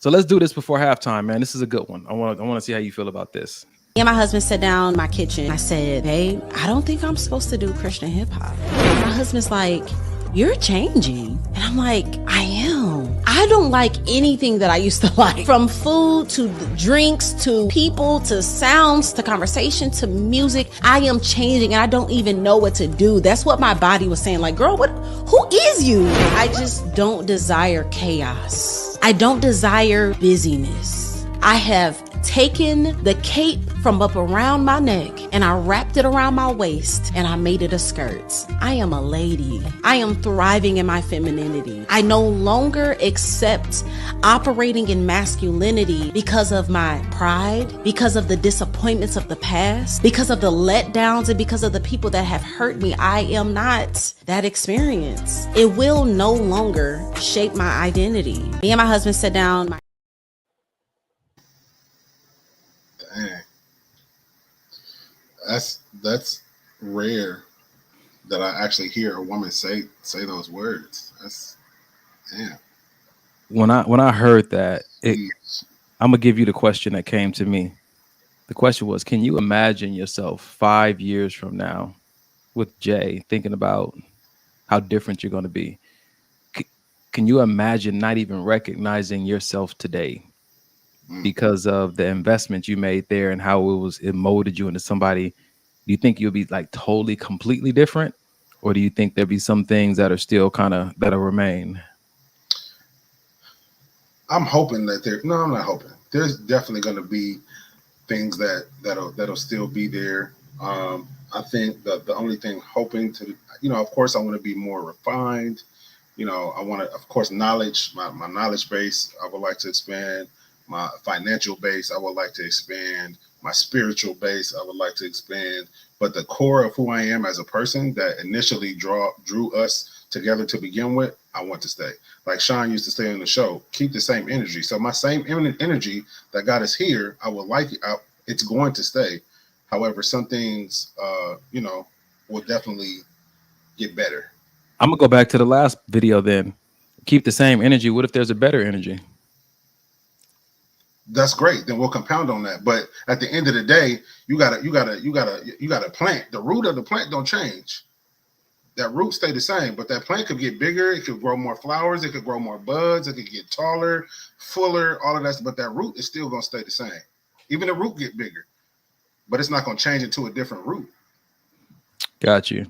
So let's do this before halftime, man. This is a good one. I want to see how you feel about this. Me and my husband sat down in my kitchen. I said, babe, I don't think I'm supposed to do Christian hip hop. My husband's like, you're changing. And I'm like, I am. I don't like anything that I used to like. From food to drinks to people to sounds to conversation to music. I am changing and I don't even know what to do. That's what my body was saying. Like, girl, who is you? I just don't desire chaos. I don't desire busyness. I have taken the cape from up around my neck and I wrapped it around my waist and I made it a skirt. I am a lady. I am thriving in my femininity. I no longer accept operating in masculinity because of my pride, because of the disappointments of the past, because of the letdowns, and because of the people that have hurt me. I am not that experience. It will no longer shape my identity. Me and my husband sat down. Dang. That's rare that I actually hear a woman say those words. That's damn. When I heard that, I'm gonna give you the question that came to me. The question was, can you imagine yourself 5 years from now with Jay thinking about how different you're going to be? Can you imagine not even recognizing yourself today because of the investment you made there and how it molded you into somebody? Do you think you'll be like totally, completely different? Or do you think there'll be some things that are still that'll remain? I'm hoping that I'm not hoping. There's definitely going to be things that'll still be there. I think the only thing hoping to, of course, I want to be more refined. I want to, of course, knowledge, my knowledge base, I would like to expand. My financial base, I would like to expand. My spiritual base, I would like to expand. But the core of who I am as a person that initially drew us together to begin with, I want to stay. Like Sean used to say on the show, keep the same energy. So my same energy that got us here, I would like it. It's going to stay. However, some things, will definitely get better. I'm gonna go back to the last video then. Keep the same energy. What if there's a better energy? That's great. Then we'll compound on that. But at the end of the day, you gotta plant. The root of the plant don't change. That root stay the same, but that plant could get bigger. It could grow more flowers. It could grow more buds. It could get taller, fuller, all of that. But that root is still gonna stay the same. Even the root get bigger, but it's not gonna change into a different root. Got you.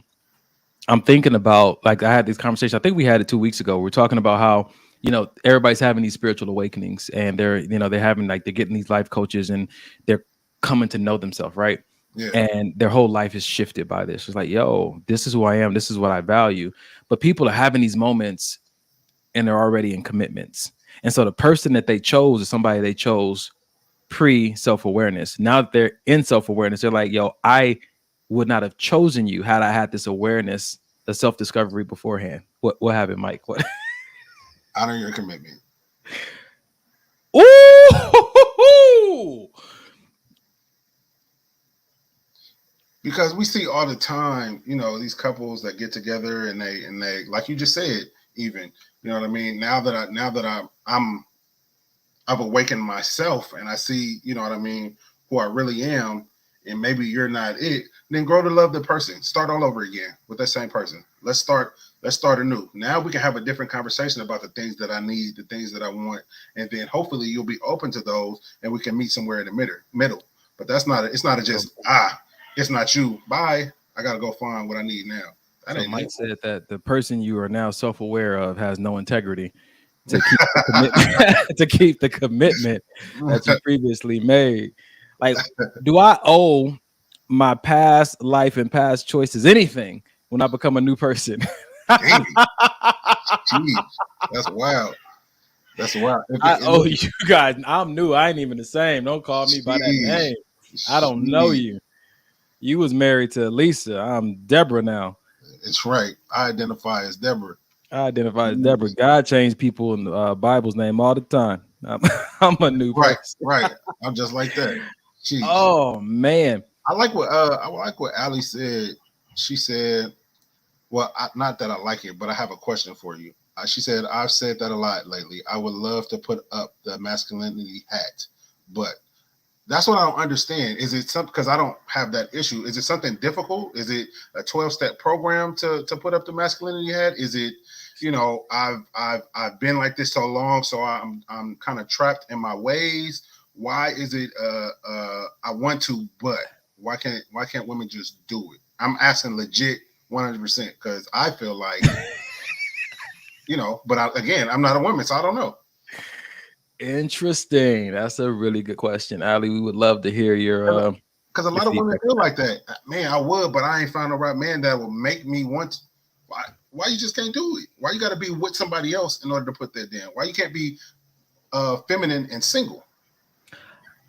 I'm thinking about, like, I had this conversation. I think we had it 2 weeks ago. We're talking about how, everybody's having these spiritual awakenings, and they're getting these life coaches, and they're coming to know themselves, right? Yeah. And their whole life is shifted by this. It's like, yo, this is who I am. This is what I value. But people are having these moments, and they're already in commitments. And so the person that they chose is somebody they chose pre-self-awareness. Now that they're in self-awareness, they're like, yo, I would not have chosen you had I had this awareness, the self-discovery beforehand. What happened, Mike? What? Honor your commitment. Ooh! Because we see all the time, these couples that get together and they, like you just said, even, you know what I mean? Now that I've awakened myself and I see, you know what I mean, who I really am, and maybe you're not it, then grow to love the person. Start all over again with that same person. Let's start anew. Now we can have a different conversation about the things that I need, the things that I want, and then hopefully you'll be open to those and we can meet somewhere in the middle. But it's not it's not you. Bye. I gotta go find what I need now. So Mike said that the person you are now self-aware of has no integrity to keep the commitment, to keep the commitment that you previously made. Like, do I owe my past life and past choices anything when I become a new person? Jeez, that's wild. That's wild. I owe you guys. I'm new. I ain't even the same. Don't call me by that name. I don't know you. You was married to Lisa. I'm Deborah now. It's right. I identify as Deborah. God changed people in the Bible's name all the time. I'm a new person. Right. I'm just like that. Jeez. Oh man. I like what Ali said. She said, well, not that I like it, but I have a question for you. She said, I've said that a lot lately. I would love to put up the masculinity hat, but that's what I don't understand. Is it something, because I don't have that issue? Is it something difficult? Is it a 12-step program to put up the masculinity hat? Is it, I've been like this so long, so I'm kind of trapped in my ways? Why is it I want to, but why can't women just do it? I'm asking legit 100% because I feel like, but I'm not a woman, so I don't know. Interesting. That's a really good question, Ali. We would love to hear your because a lot of women feel like that. Man, I would, but I ain't found the right man that will make me want to. Why you just can't do it? Why you got to be with somebody else in order to put that down? Why you can't be feminine and single?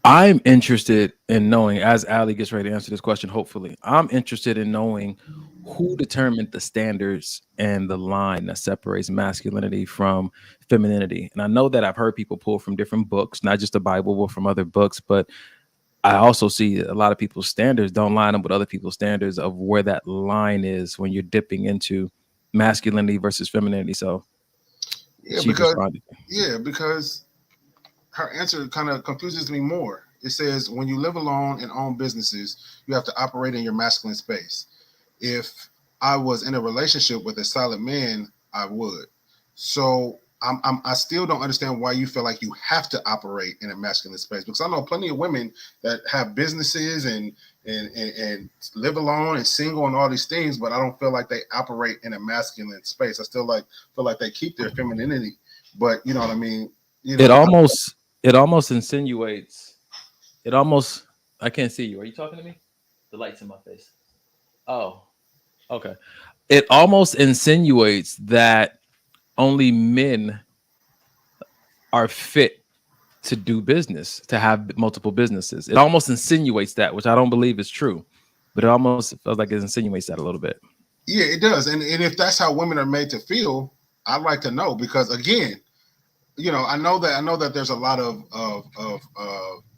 I'm interested in knowing, as Ali gets ready to answer this question, hopefully, I'm interested in knowing who determined the standards and the line that separates masculinity from femininity. And I know that I've heard people pull from different books, not just the Bible, but from other books. But I also see a lot of people's standards don't line up with other people's standards of where that line is when you're dipping into masculinity versus femininity. So because her answer kind of confuses me more. It says when you live alone and own businesses, you have to operate in your masculine space. If I was in a relationship with a solid man, I would. So I still don't understand why you feel like you have to operate in a masculine space, because I know plenty of women that have businesses and live alone and single and all these things, but I don't feel like they operate in a masculine space. I still feel like they keep their femininity, but you know what I mean? You know, it almost insinuates. I can't see you. Are you talking to me? The light's in my face. Oh, okay. It almost insinuates that only men are fit to do business, to have multiple businesses. It almost insinuates that, which I don't believe is true, but it almost feels like it insinuates that a little bit. Yeah, it does. And if that's how women are made to feel, I'd like to know, because again, you know, I know that there's a lot of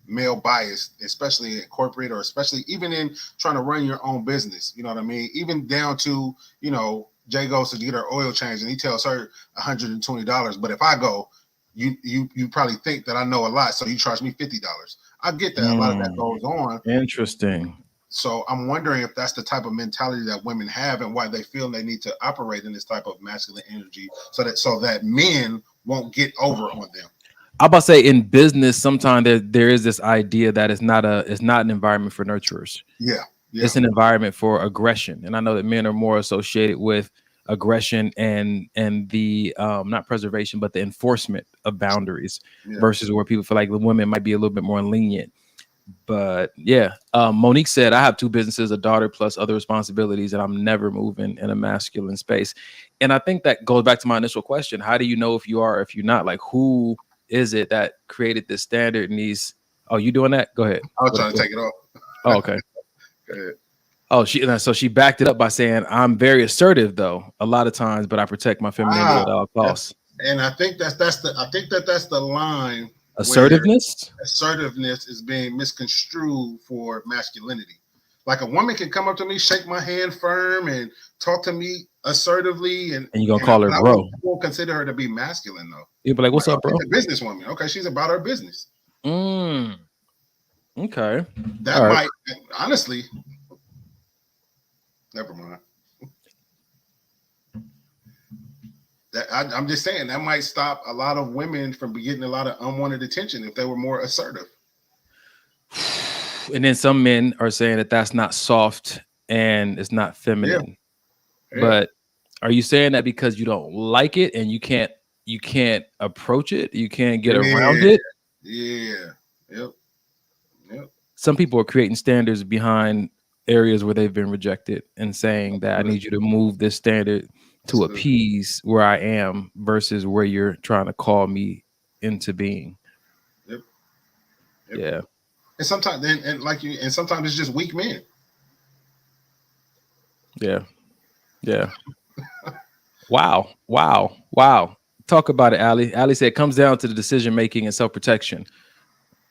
male bias, especially in corporate, or especially even in trying to run your own business. You know what I mean? Even down to, you know, Jay goes to get her oil change and he tells her $120. But if I go, you probably think that I know a lot, so you charge me $50. I get that a lot of that goes on. Interesting. So I'm wondering if that's the type of mentality that women have and why they feel they need to operate in this type of masculine energy, so that men won't get over on them. I'm about to say, in business, sometimes there is this idea that it's not an environment for nurturers. Yeah. It's an environment for aggression. And I know that men are more associated with aggression and the not preservation, but the enforcement of boundaries, versus where people feel like the women might be a little bit more lenient. But yeah, Monique said, I have 2 businesses, a daughter plus other responsibilities, and I'm never moving in a masculine space. And I think that goes back to my initial question. How do you know if you are or if you're not? Like, who is it that created this standard and these? Oh, you doing that? Go ahead. I was trying to take it off. Oh, okay. Go ahead. Oh, so she backed it up by saying, I'm very assertive though, a lot of times, but I protect my femininity at all costs. And I think that's the line. Assertiveness is being misconstrued for masculinity. Like, a woman can come up to me, shake my hand firm, and talk to me assertively, and you're gonna call her bro. I won't consider her to be masculine though. You'll be like, "What's up, bro?" She's a businesswoman. Okay, she's about her business. Okay. That all might honestly. Never mind. I'm just saying that might stop a lot of women from getting a lot of unwanted attention if they were more assertive. And then some men are saying that that's not soft and it's not feminine. Yeah. But are you saying that because you don't like it and you can't approach it, you can't get around it? Yeah. Yep. Some people are creating standards behind areas where they've been rejected and saying that I need you to move this standard to appease where I am versus where you're trying to call me into being. Yep. Yeah. And sometimes sometimes it's just weak men. Yeah. Wow. Talk about it, Ali. Ali said it comes down to the decision making and self-protection.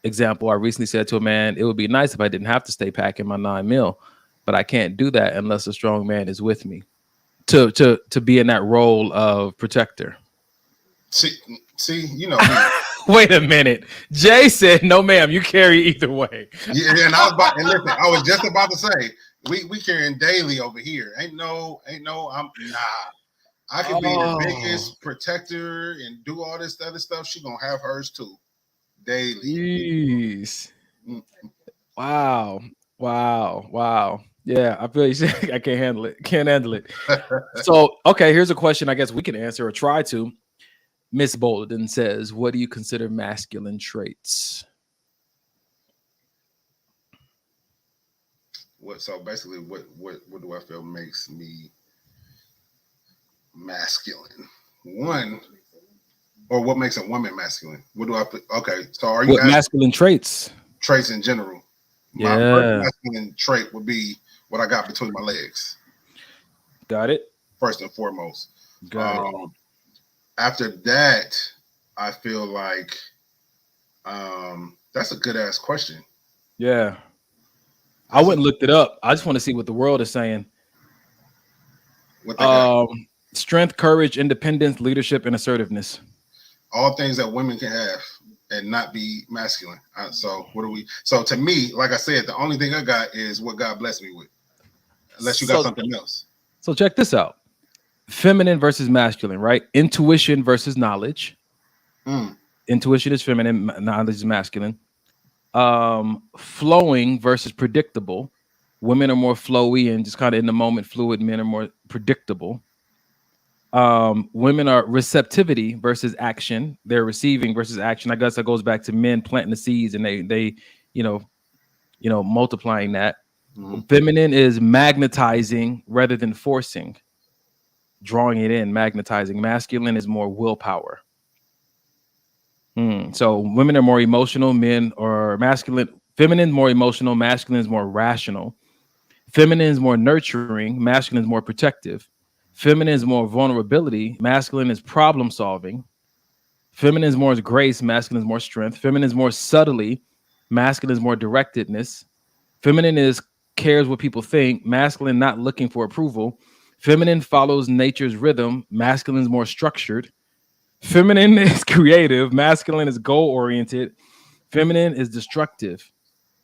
Example, I recently said to a man, it would be nice if I didn't have to stay packing my 9 mil, but I can't do that unless a strong man is with me to be in that role of protector. See, you know. Wait a minute. Jay said, no, ma'am, you carry either way. Yeah, and I was just about to say, we carrying daily over here. Ain't no, I could be the biggest protector and do all this other stuff. She gonna have hers too. Daily. Jeez. Wow. Yeah, I feel you said I can't handle it. So, okay, here's a question I guess we can answer or try to. Miss Bolden says, what do you consider masculine traits? So basically, what do I feel makes me masculine? One, or what makes a woman masculine? What do I put? Okay, so are you what masculine traits? Traits in general. My first masculine trait would be what I got between my legs. Got it. First and foremost. Got it. After that, I feel like that's a good ass question. Yeah. I went and looked it up. I just want to see what the world is saying. Strength, courage, independence, leadership, and assertiveness. All things that women can have and not be masculine. So what do we? So to me, like I said, the only thing I got is what God blessed me with. Unless you got something else. So check this out. Feminine versus masculine, right? Intuition versus knowledge. Intuition is feminine, knowledge is masculine. Flowing versus predictable. Women are more flowy and just kind of in the moment fluid. Men are more predictable. Women are receptivity versus action. They're receiving versus action. I guess that goes back to men planting the seeds and they multiplying that. Feminine is magnetizing rather than forcing, drawing it in, magnetizing. Masculine is more willpower. So women are more emotional, men are masculine. Feminine more emotional, masculine is more rational. Feminine is more nurturing, masculine is more protective. Feminine is more vulnerability, masculine is problem solving. Feminine is more grace, masculine is more strength. Feminine is more subtlety, masculine is more directedness. Feminine is cares what people think, masculine not looking for approval. Feminine follows nature's rhythm, masculine is more structured. Feminine is creative, masculine is goal oriented. Feminine is destructive,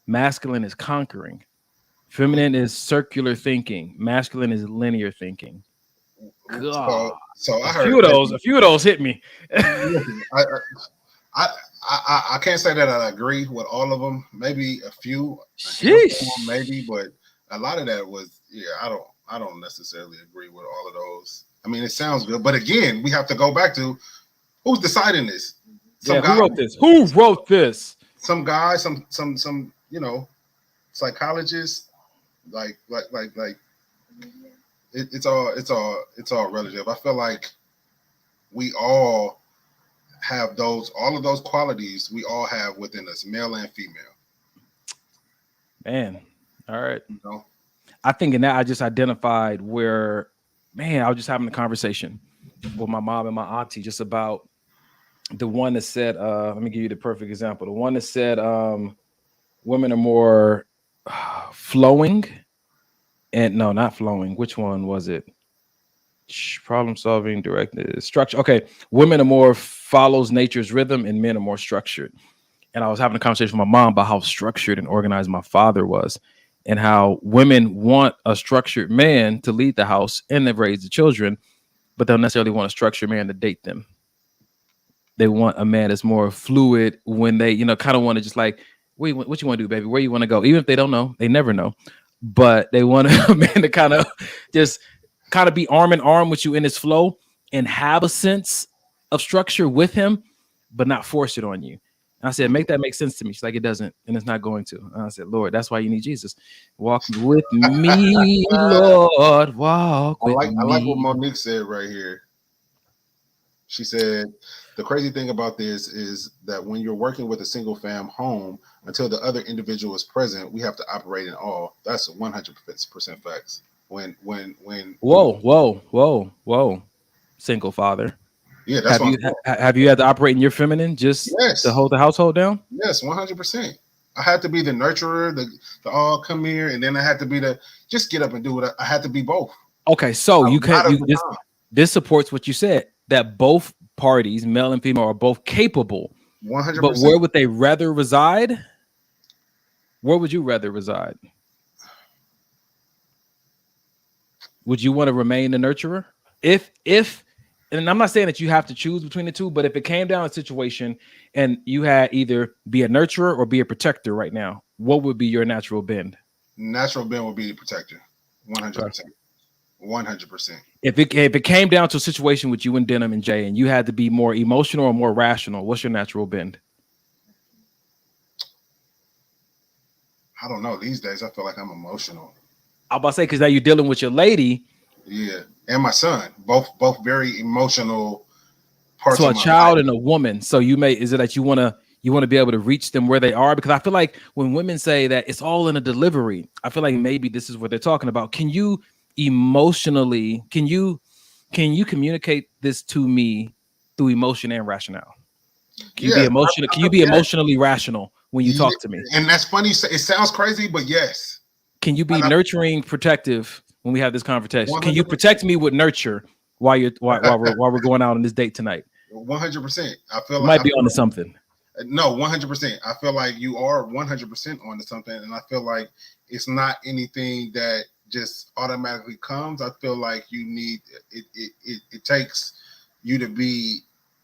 masculine is conquering. Feminine is circular thinking, masculine is linear thinking. God. So I heard a few of those hit me. I can't say that I agree with all of them. Maybe a few, maybe, but a lot of that was I don't necessarily agree with all of those. I mean, it sounds good, but again, we have to go back to who's deciding this. Who wrote this? Who wrote this? Some guy, some psychologist, like it's all relative. I feel like we all have all of those qualities we all have within us, male and female. Man, all right. I think in that I just identified where, man, I was just having a conversation with my mom and my auntie just about the one that said, let me give you the perfect example. The one that said women are more flowing and no, not flowing. Which one was it? Problem solving, directed, structure. Okay. Women are more follows nature's rhythm and men are more structured. And I was having a conversation with my mom about how structured and organized my father was and how women want a structured man to lead the house and to raise the children, but they don't necessarily want a structured man to date them. They want a man that's more fluid when they, kind of want to just like, wait, what you want to do, baby? Where you want to go? Even if they don't know, they never know. But they want a man to kind of be arm in arm with you in his flow and have a sense of structure with him, but not force it on you. And I said, make that make sense to me. She's like, it doesn't, and it's not going to. And I said, Lord, that's why you need Jesus. Walk with me, Lord, walk with me. I like what Monique said right here. She said, the crazy thing about this is that when you're working with a single fam home, until the other individual is present, we have to operate in all. That's 100% facts. When whoa, single father. Yeah, that's have you had to operate in your feminine just to hold the household down? Yes, 100%. I had to be the nurturer, the all come here, and then I had to be the just get up and do it. I had to be both. Okay, so this supports what you said, that both parties, male and female, are both capable. 100%. But where would they rather reside? Where would you rather reside? Would you want to remain the nurturer? If and I'm not saying that you have to choose between the two, but if it came down to a situation and you had either be a nurturer or be a protector right now, what would be your natural bend? Natural bend would be the protector. 100%. 100%. If it came down to a situation with you and Denim and Jay, and you had to be more emotional or more rational, what's your natural bend? I don't know. These days, I feel like I'm emotional. I'm about to say, because now you're dealing with your lady. Yeah, and my son, both very emotional parts. So of a my child life. and a woman. So is it that you want to be able to reach them where they are? Because I feel like when women say that it's all in a delivery, I feel like maybe this is what they're talking about. Can you emotionally, can you communicate this to me through emotion and rationale? Can you be emotional? Can you be emotionally rational when you talk to me? And that's funny. It sounds crazy, but yes. Can you be nurturing, protective when we have this conversation? 100%. Can you protect me with nurture while we're going out on this date tonight? 100%. I feel like might be onto something. No, 100%. I feel like you are 100% onto something, and I feel like it's not anything that just automatically comes. I feel like you need it. It takes you to be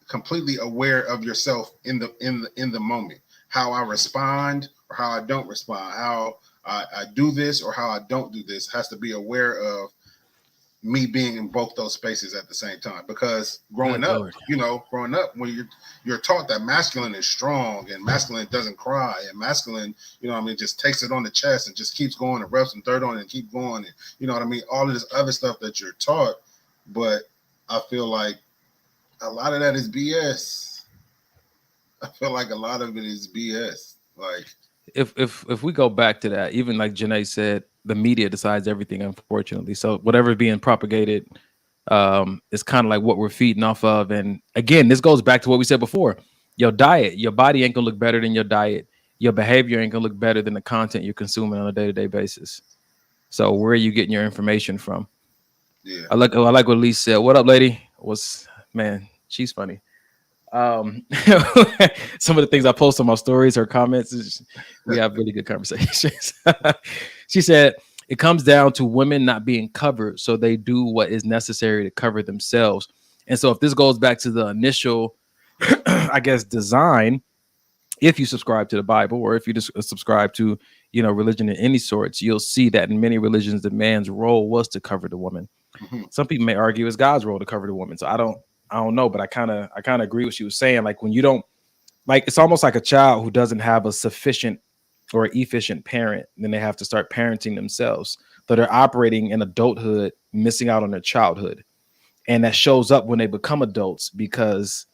completely aware of yourself in the moment. How I respond or how I don't respond. How I do this or how I don't do this has to be aware of me being in both those spaces at the same time. Because growing up, when you're taught that masculine is strong and masculine doesn't cry and masculine, just takes it on the chest and just keeps going and rubs some dirt on it and keep going. And you know what I mean? All of this other stuff that you're taught. But I feel like a lot of that is BS. I feel like a lot of it is BS. Like, if we go back to that, even like Janae said, the media decides everything, unfortunately. So whatever is being propagated is kind of like what we're feeding off of. And again, this goes back to what we said before. Your diet, your body ain't gonna look better than your diet. Your behavior ain't gonna look better than the content you're consuming on a day-to-day basis. So where are you getting your information from? Yeah. I like what Elise said. What up, lady? Man, she's funny. Some of the things I post on my stories or comments, we have really good conversations. She said, it comes down to women not being covered, so they do what is necessary to cover themselves. And so if this goes back to the initial, I guess, design, if you subscribe to the Bible or if you just subscribe to, religion in any sorts, you'll see that in many religions, the man's role was to cover the woman. Mm-hmm. Some people may argue it's God's role to cover the woman. So I don't know, but I kind of agree with what she was saying. Like when you don't, like, it's almost like a child who doesn't have a sufficient or efficient parent, then they have to start parenting themselves. So they're operating in adulthood, missing out on their childhood. And that shows up when they become adults because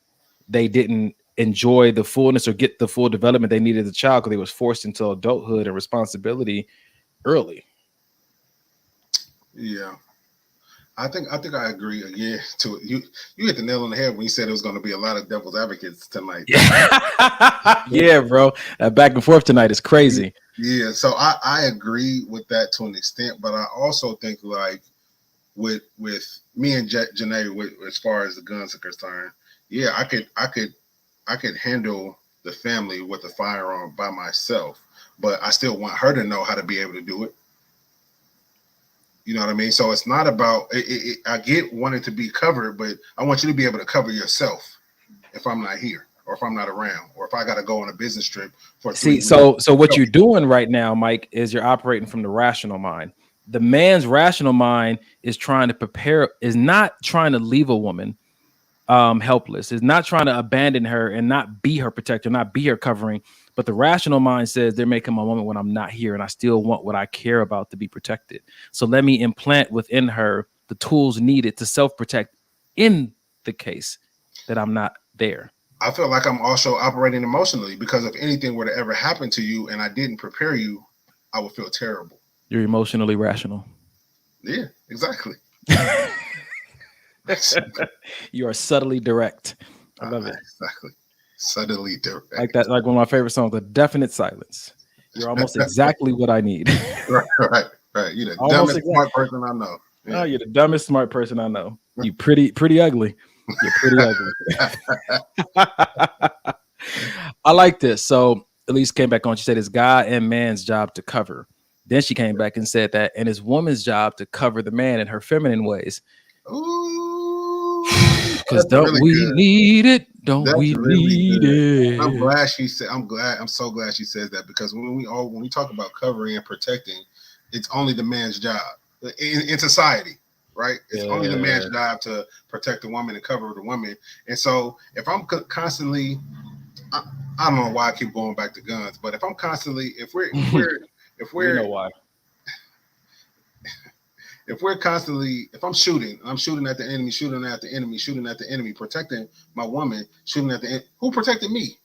they didn't enjoy the fullness or get the full development they needed as a child because they was forced into adulthood and responsibility early. Yeah. I think I agree again to it. You hit the nail on the head when you said it was going to be a lot of devil's advocates tonight. Yeah, bro. That back and forth tonight is crazy. Yeah, so I agree with that to an extent, but I also think like with me and Janae, as far as the guns are concerned, yeah, I could handle the family with a firearm by myself, but I still want her to know how to be able to do it. You know what I mean? So it's not about I get wanting to be covered, but I want you to be able to cover yourself if I'm not here or if I'm not around or if I got to go on a business trip for 3 months. So what you're doing right now, Mike, is you're operating from the rational mind. The man's rational mind is trying to prepare, is not trying to leave a woman helpless, is not trying to abandon her and not be her protector, not be her covering. But the rational mind says there may come a moment when I'm not here and I still want what I care about to be protected. So let me implant within her the tools needed to self-protect in the case that I'm not there. I feel like I'm also operating emotionally because if anything were to ever happen to you and I didn't prepare you, I would feel terrible. You're emotionally rational. Yeah, exactly. You are subtly direct. I love it. Exactly. Subtly direct. Like that, like one of my favorite songs, The Definite Silence. You're almost exactly what I need. Right. You're the dumbest smart person I know. Yeah. Oh, you're the dumbest smart person I know. You pretty ugly. You're pretty ugly. I like this. So Elise came back on. She said it's God and man's job to cover. Then she came back and said that, and it's woman's job to cover the man in her feminine ways. Ooh, because don't we need it? Don't we need it? I'm glad she said. I'm so glad she says that because when we talk about covering and protecting, it's only the man's job in society. right? It's only the man's job to protect the woman and cover the woman. And so if I'm constantly, I don't know why I keep going back to guns, but if I'm constantly, if we're you know why. If I'm shooting at the enemy, shooting at the enemy, protecting my woman, shooting at the enemy, who protected me?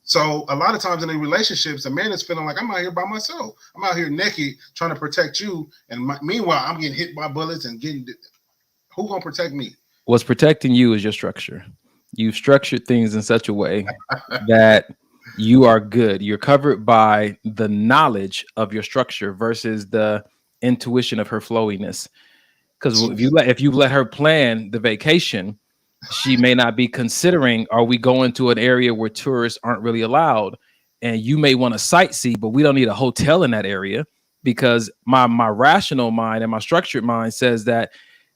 So a lot of times in the relationships, a man is feeling like I'm out here by myself. I'm out here naked trying to protect you. And meanwhile, I'm getting hit by bullets and who gonna protect me? What's protecting you is your structure. You've structured things in such a way that you are good. You're covered by the knowledge of your structure versus the intuition of her flowiness. Because if you let her plan the vacation, she may not be considering, are we going to an area where tourists aren't really allowed? And you may want to sightsee, but we don't need a hotel in that area, because my rational mind and my structured mind says that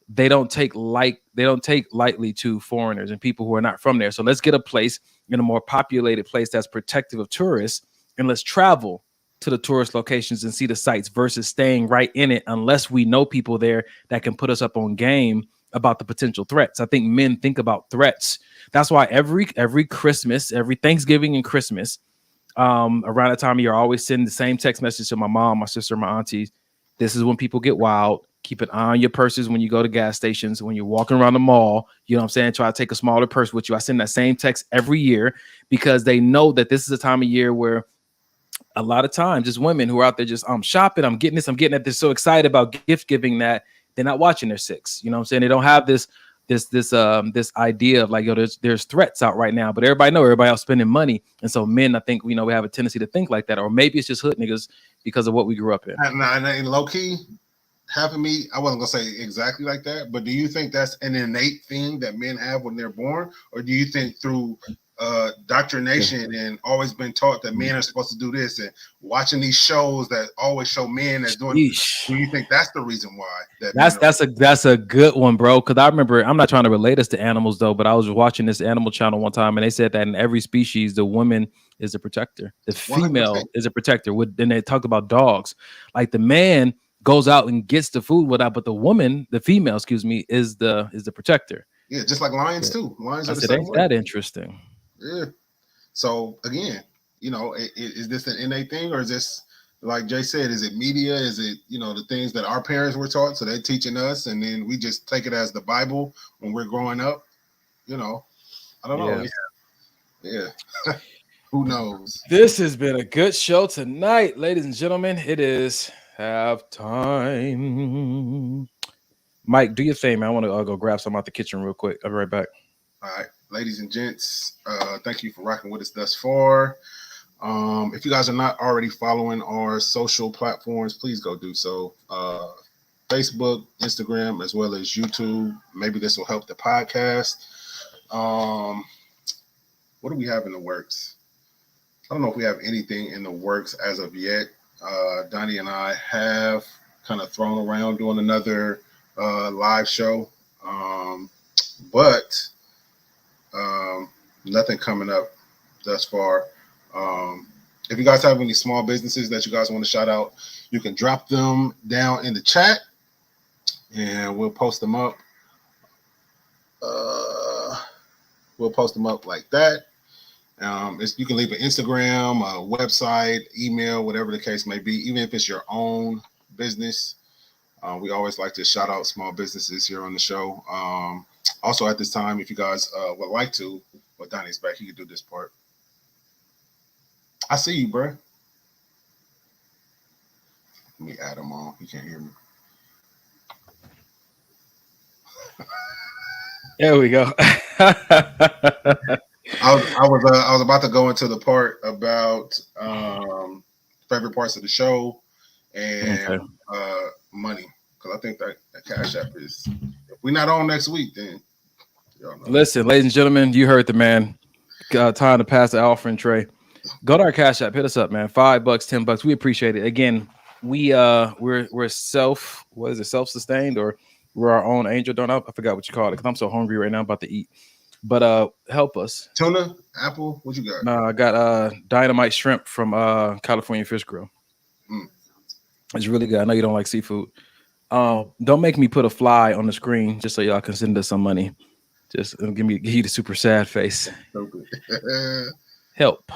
they don't take lightly to foreigners and people who are not from there. So let's get a place in a more populated place that's protective of tourists, and let's travel to the tourist locations and see the sights versus staying right in it unless we know people there that can put us up on game about the potential threats. I think men think about threats. That's why every Christmas, every Thanksgiving and Christmas, around that time of year, I always send the same text message to my mom, my sister, my aunties. This is when people get wild. Keep an eye on your purses when you go to gas stations, when you're walking around the mall. You know what I'm saying? Try to take a smaller purse with you. I send that same text every year because they know that this is a time of year where a lot of times just women who are out there just, I'm shopping, I'm getting this, I'm getting that. They're so excited about gift giving that they're not watching their six. You know what I'm saying? They don't have this idea of like, yo, there's threats out right now, but everybody else spending money. And so men, I think, we have a tendency to think like that, or maybe it's just hood niggas because of what we grew up in. And low key, having me, I wasn't gonna say exactly like that, but do you think that's an innate thing that men have when they're born, or do you think through doctrination and always been taught that men are supposed to do this, and watching these shows that always show men as doing? Do you think that's the reason why? That's a good one, bro. Because I remember, I'm not trying to relate us to animals though, but I was watching this animal channel one time, and they said that in every species, the woman is a protector, the female 100%. Is a protector. Then they talked about dogs, like the man goes out and gets the food without, but the woman, the female, is the protector. Yeah, just like lions too. Lions are the same way. That interesting. Yeah. So again, is this an innate thing, or is this, like Jay said, is it media? Is it, the things that our parents were taught, so they're teaching us, and then we just take it as the Bible when we're growing up? I don't know. Yeah. Who knows? This has been a good show tonight, ladies and gentlemen. It is halftime. Mike, do your thing, man. I want to go grab some out the kitchen real quick. I'll be right back. All right, ladies and gents, thank you for rocking with us thus far. If you guys are not already following our social platforms, please go do so. Facebook, Instagram, as well as YouTube. Maybe this will help the podcast. What do we have in the works? I don't know if we have anything in the works as of yet. Donnie and I have kind of thrown around doing another live show, but nothing coming up thus far. If you guys have any small businesses that you guys want to shout out, you can drop them down in the chat and we'll post them up. We'll post them up like that. You can leave an Instagram, a website, email, whatever the case may be, even if it's your own business. We always like to shout out small businesses here on the show. Also, at this time, if you guys would like to, well, Donnie's back. He can do this part. I see you, bro. Let me add him on. He can't hear me. There we go. I was about to go into the part about favorite parts of the show and money, because I think that Cash App is. If we're not on next week, then y'all know. Listen, ladies and gentlemen, you heard the man. Time to pass the offering tray. Go to our Cash App. Hit us up, man. $5, $10. We appreciate it. Again, we're self-sustained, or we're our own angel. I forgot what you call it, because I'm so hungry right now. I'm about to eat. But help us. Tuna, apple, what you got? I got dynamite shrimp from California Fish Grill. It's really good. I know you don't like seafood. Don't make me put a fly on the screen just so y'all can send us some money. Just give you the super sad face. Help.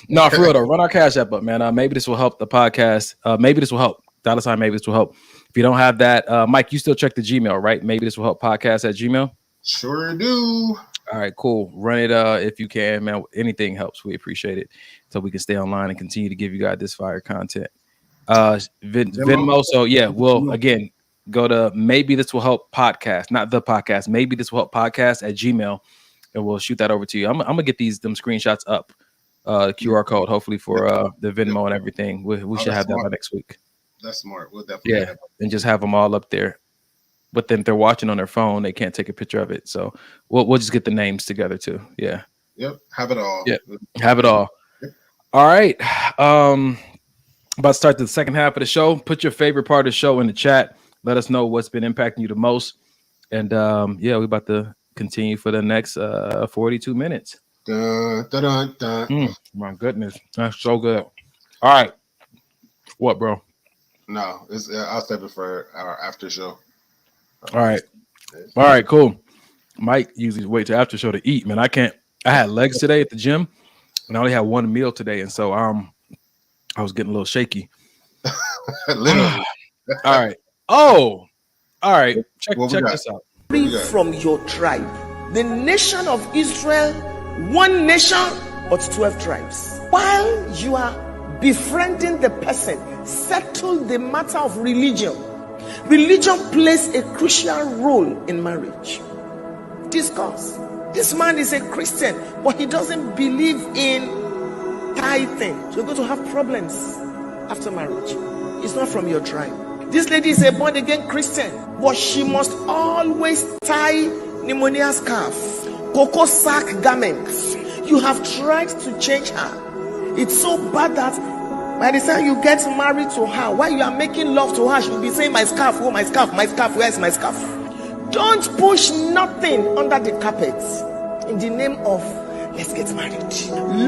No, for real though, run our Cash App up, man. Maybe this will help the podcast. Maybe this will help. $, maybe this will help. If you don't have that, Mike, you still check the Gmail, right? Maybe this will help podcast at Gmail. Sure do. All right, cool. Run it if you can, man. Anything helps. We appreciate it. So we can stay online and continue to give you guys this fire content. Venmo. So yeah, we'll again go to Maybe This Will Help Podcast, not the podcast. Maybe This Will Help Podcast at Gmail, and we'll shoot that over to you. I'm gonna get them screenshots up, QR code, hopefully for the Venmo and everything. We should have that by next week. That's smart. We'll definitely and just have them all up there. But then if they're watching on their phone, they can't take a picture of it. So we'll just get the names together too. Yeah. Yep. Have it all. Yep. Have it all. Yep. All right. About to start the second half of the show. Put your favorite part of the show in the chat. Let us know what's been impacting you the most. And we're about to continue for the next 42 minutes. Dun, dun, dun, dun. My goodness. That's so good. All right. What, bro? No, I'll save it for our after show. All right. All right, cool. Mike usually wait till after show to eat, man. I had legs today at the gym and I only had one meal today. And so I was getting a little shaky. Literally. All right. Oh, all right. Check this out. Free from your tribe. The nation of Israel, one nation, but 12 tribes. While you are befriending the person, settle the matter of religion. Religion plays a crucial role in marriage. Discuss. This man is a Christian, but he doesn't believe in tithing. So you're going to have problems after marriage. It's not from your tribe. This lady is a born-again Christian, but she must always tie pneumonia scarf, cocoa sack garments. You have tried to change her. It's so bad that by the time you get married to her, while you are making love to her, she'll be saying, my scarf, oh, my scarf, where is my scarf? Don't push nothing under the carpet in the name of let's get married.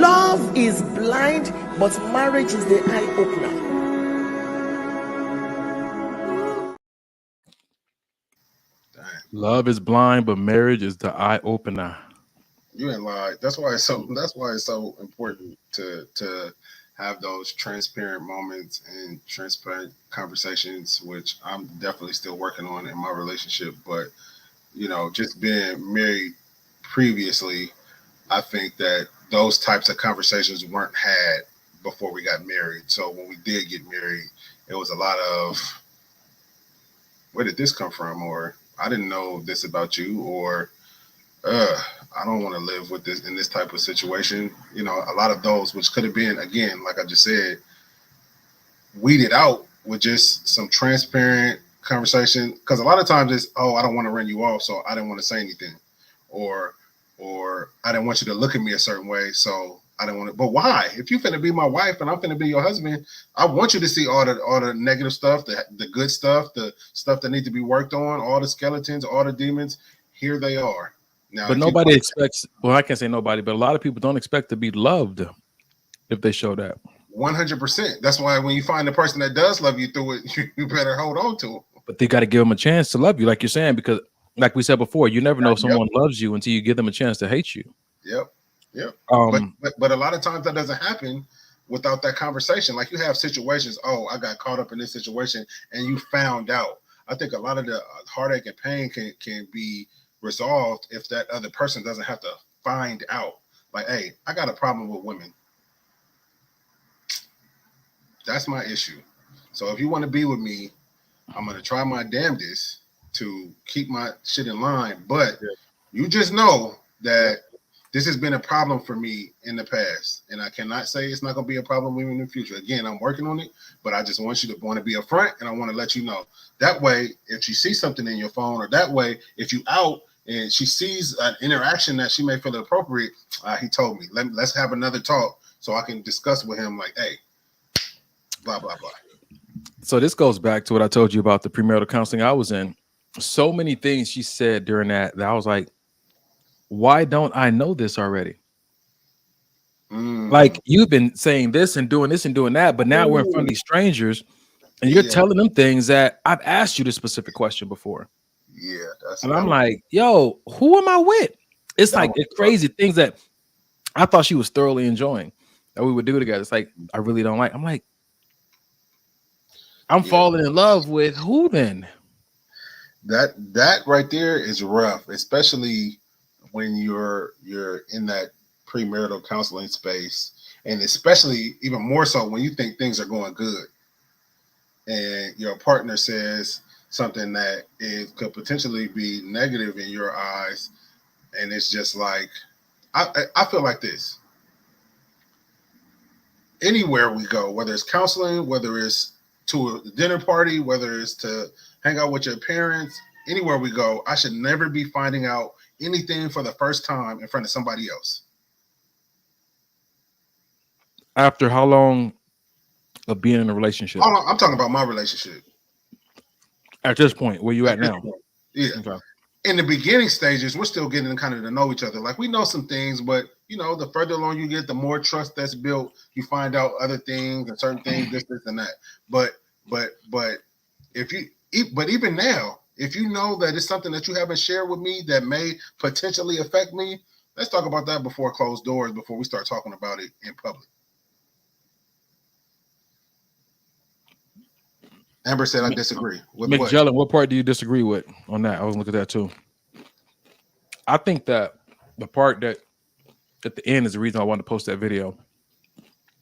Love is blind, but marriage is the eye opener. Love is blind, but marriage is the eye opener. You ain't lied. That's why it's so important to have those transparent moments and transparent conversations, which I'm definitely still working on in my relationship. But, just being married previously, I think that those types of conversations weren't had before we got married. So when we did get married, it was a lot of, where did this come from? Or I didn't know this about you, or I don't want to live with this in this type of situation. A lot of those, which could have been, again, like I just said, weeded out with just some transparent conversation. Because a lot of times it's, I don't want to run you off, so I didn't want to say anything, or I didn't want you to look at me a certain way, so I didn't want to. But why? If you're finna be my wife and I'm finna be your husband, I want you to see all the negative stuff, the good stuff, the stuff that needs to be worked on, all the skeletons, all the demons. Here they are. Now, but nobody expects, well, I can't say nobody, but a lot of people don't expect to be loved if they show that. 100%. That's why when you find the person that does love you through it, you better hold on to it. But they got to give them a chance to love you, like you're saying, because like we said before, you never know if someone loves you until you give them a chance to hate you. Yep. But a lot of times that doesn't happen without that conversation. Like you have situations, I got caught up in this situation and you found out. I think a lot of the heartache and pain can be resolved if that other person doesn't have to find out. Like, hey, I got a problem with women. That's my issue. So if you want to be with me, I'm going to try my damnedest to keep my shit in line. But you just know that this has been a problem for me in the past. And I cannot say it's not going to be a problem in the future. Again, I'm working on it, but I just want you to want to be upfront, and I want to let you know. That way, if she sees something in your phone, or that way, if you out and she sees an interaction that she may feel appropriate, he told me, let's have another talk so I can discuss with him like, hey, blah, blah, blah. So this goes back to what I told you about the premarital counseling I was in. So many things she said during that I was like, why don't I know this already? Like you've been saying this and doing that, but now we're in front of these strangers and you're telling them things that I've asked you this specific question before. Yeah. And I'm like, yo, who am I with? It's like it's crazy things that I thought she was thoroughly enjoying that we would do together. It's like, I really don't like. I'm like, I'm falling in love with who then? That right there is rough, especially when you're in that premarital counseling space, and especially even more so when you think things are going good and your partner says something that could potentially be negative in your eyes, and it's just like I feel like this. Anywhere we go, whether it's counseling, whether it's to a dinner party, whether it's to hang out with your parents, anywhere we go, I should never be finding out anything for the first time in front of somebody else. After how long of being in a relationship? I'm talking about my relationship. At this point, where you at now? Yeah. Okay. In the beginning stages, we're still getting kind of to know each other. Like we know some things, but you know, the further along you get, the more trust that's built. You find out other things and certain things, this and that. But even now, if you know that it's something that you haven't shared with me that may potentially affect me, let's talk about that before closed doors, before we start talking about it in public. Amber said, I disagree. With McJellen, what part do you disagree with on that? I was looking at that too. I think that the part that at the end is the reason I wanted to post that video.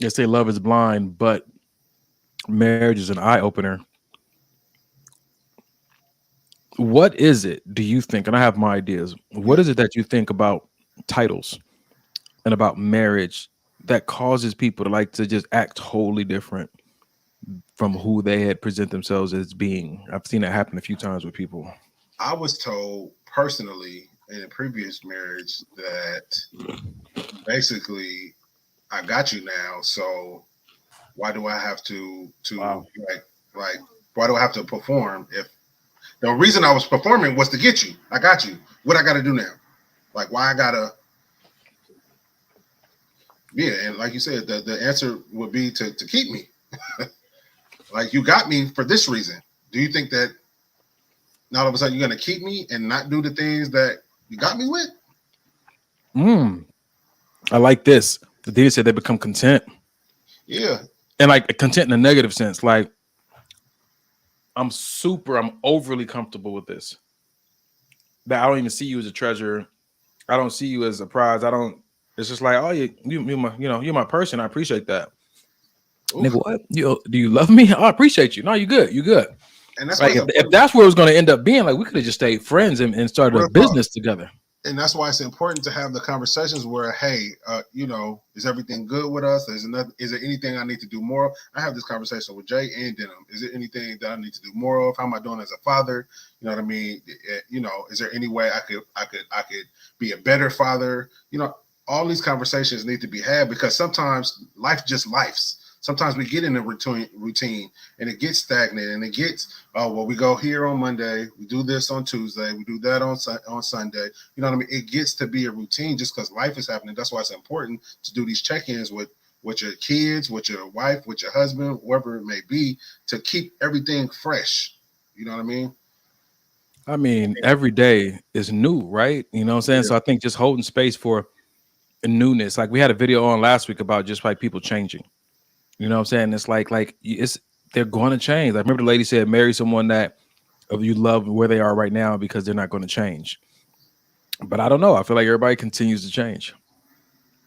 They say love is blind, but marriage is an eye-opener. What is it, do you think, and I have my ideas, what is it that you think about titles and about marriage that causes people to like to just act wholly different from who they had present themselves as being? I've seen it happen a few times with people. I was told personally in a previous marriage that basically I got you now, so why do I have to like why do I have to perform if the reason I was performing was to get you? I got you. What I got to do now? Like why I gotta? Yeah, and like you said, the answer would be to keep me. Like you got me for this reason. Do you think that now all of a sudden you're gonna keep me and not do the things that you got me with? I like this. The Dita said they become content. Yeah. And like content in a negative sense. Like I'm overly comfortable with this. That I don't even see you as a treasure. I don't see you as a prize. It's just like, oh, you're my person. I appreciate that. Oof. Nigga, what? Do you love me? Oh, I appreciate you. No, you good. You good. And that's like if that's where it was going to end up being, like we could have just stayed friends and started a business together. And that's why it's important to have the conversations where, hey, is everything good with us? Is there anything I need to do more? I have this conversation with Jay and Denham. Is there anything that I need to do more of? How am I doing as a father? You know what I mean? Is there any way I could be a better father? All these conversations need to be had because sometimes life just lifes. Sometimes we get in a routine and it gets stagnant and it gets, we go here on Monday, we do this on Tuesday, we do that on Sunday. You know what I mean? It gets to be a routine just because life is happening. That's why it's important to do these check-ins with your kids, with your wife, with your husband, whoever it may be, to keep everything fresh. You know what I mean? I mean, every day is new, right? You know what I'm saying? Yeah. So I think just holding space for a newness. Like we had a video on last week about just like people changing. You know what I'm saying? It's like they're going to change. I remember the lady said, marry someone that you love where they are right now because they're not going to change. But I don't know. I feel like everybody continues to change.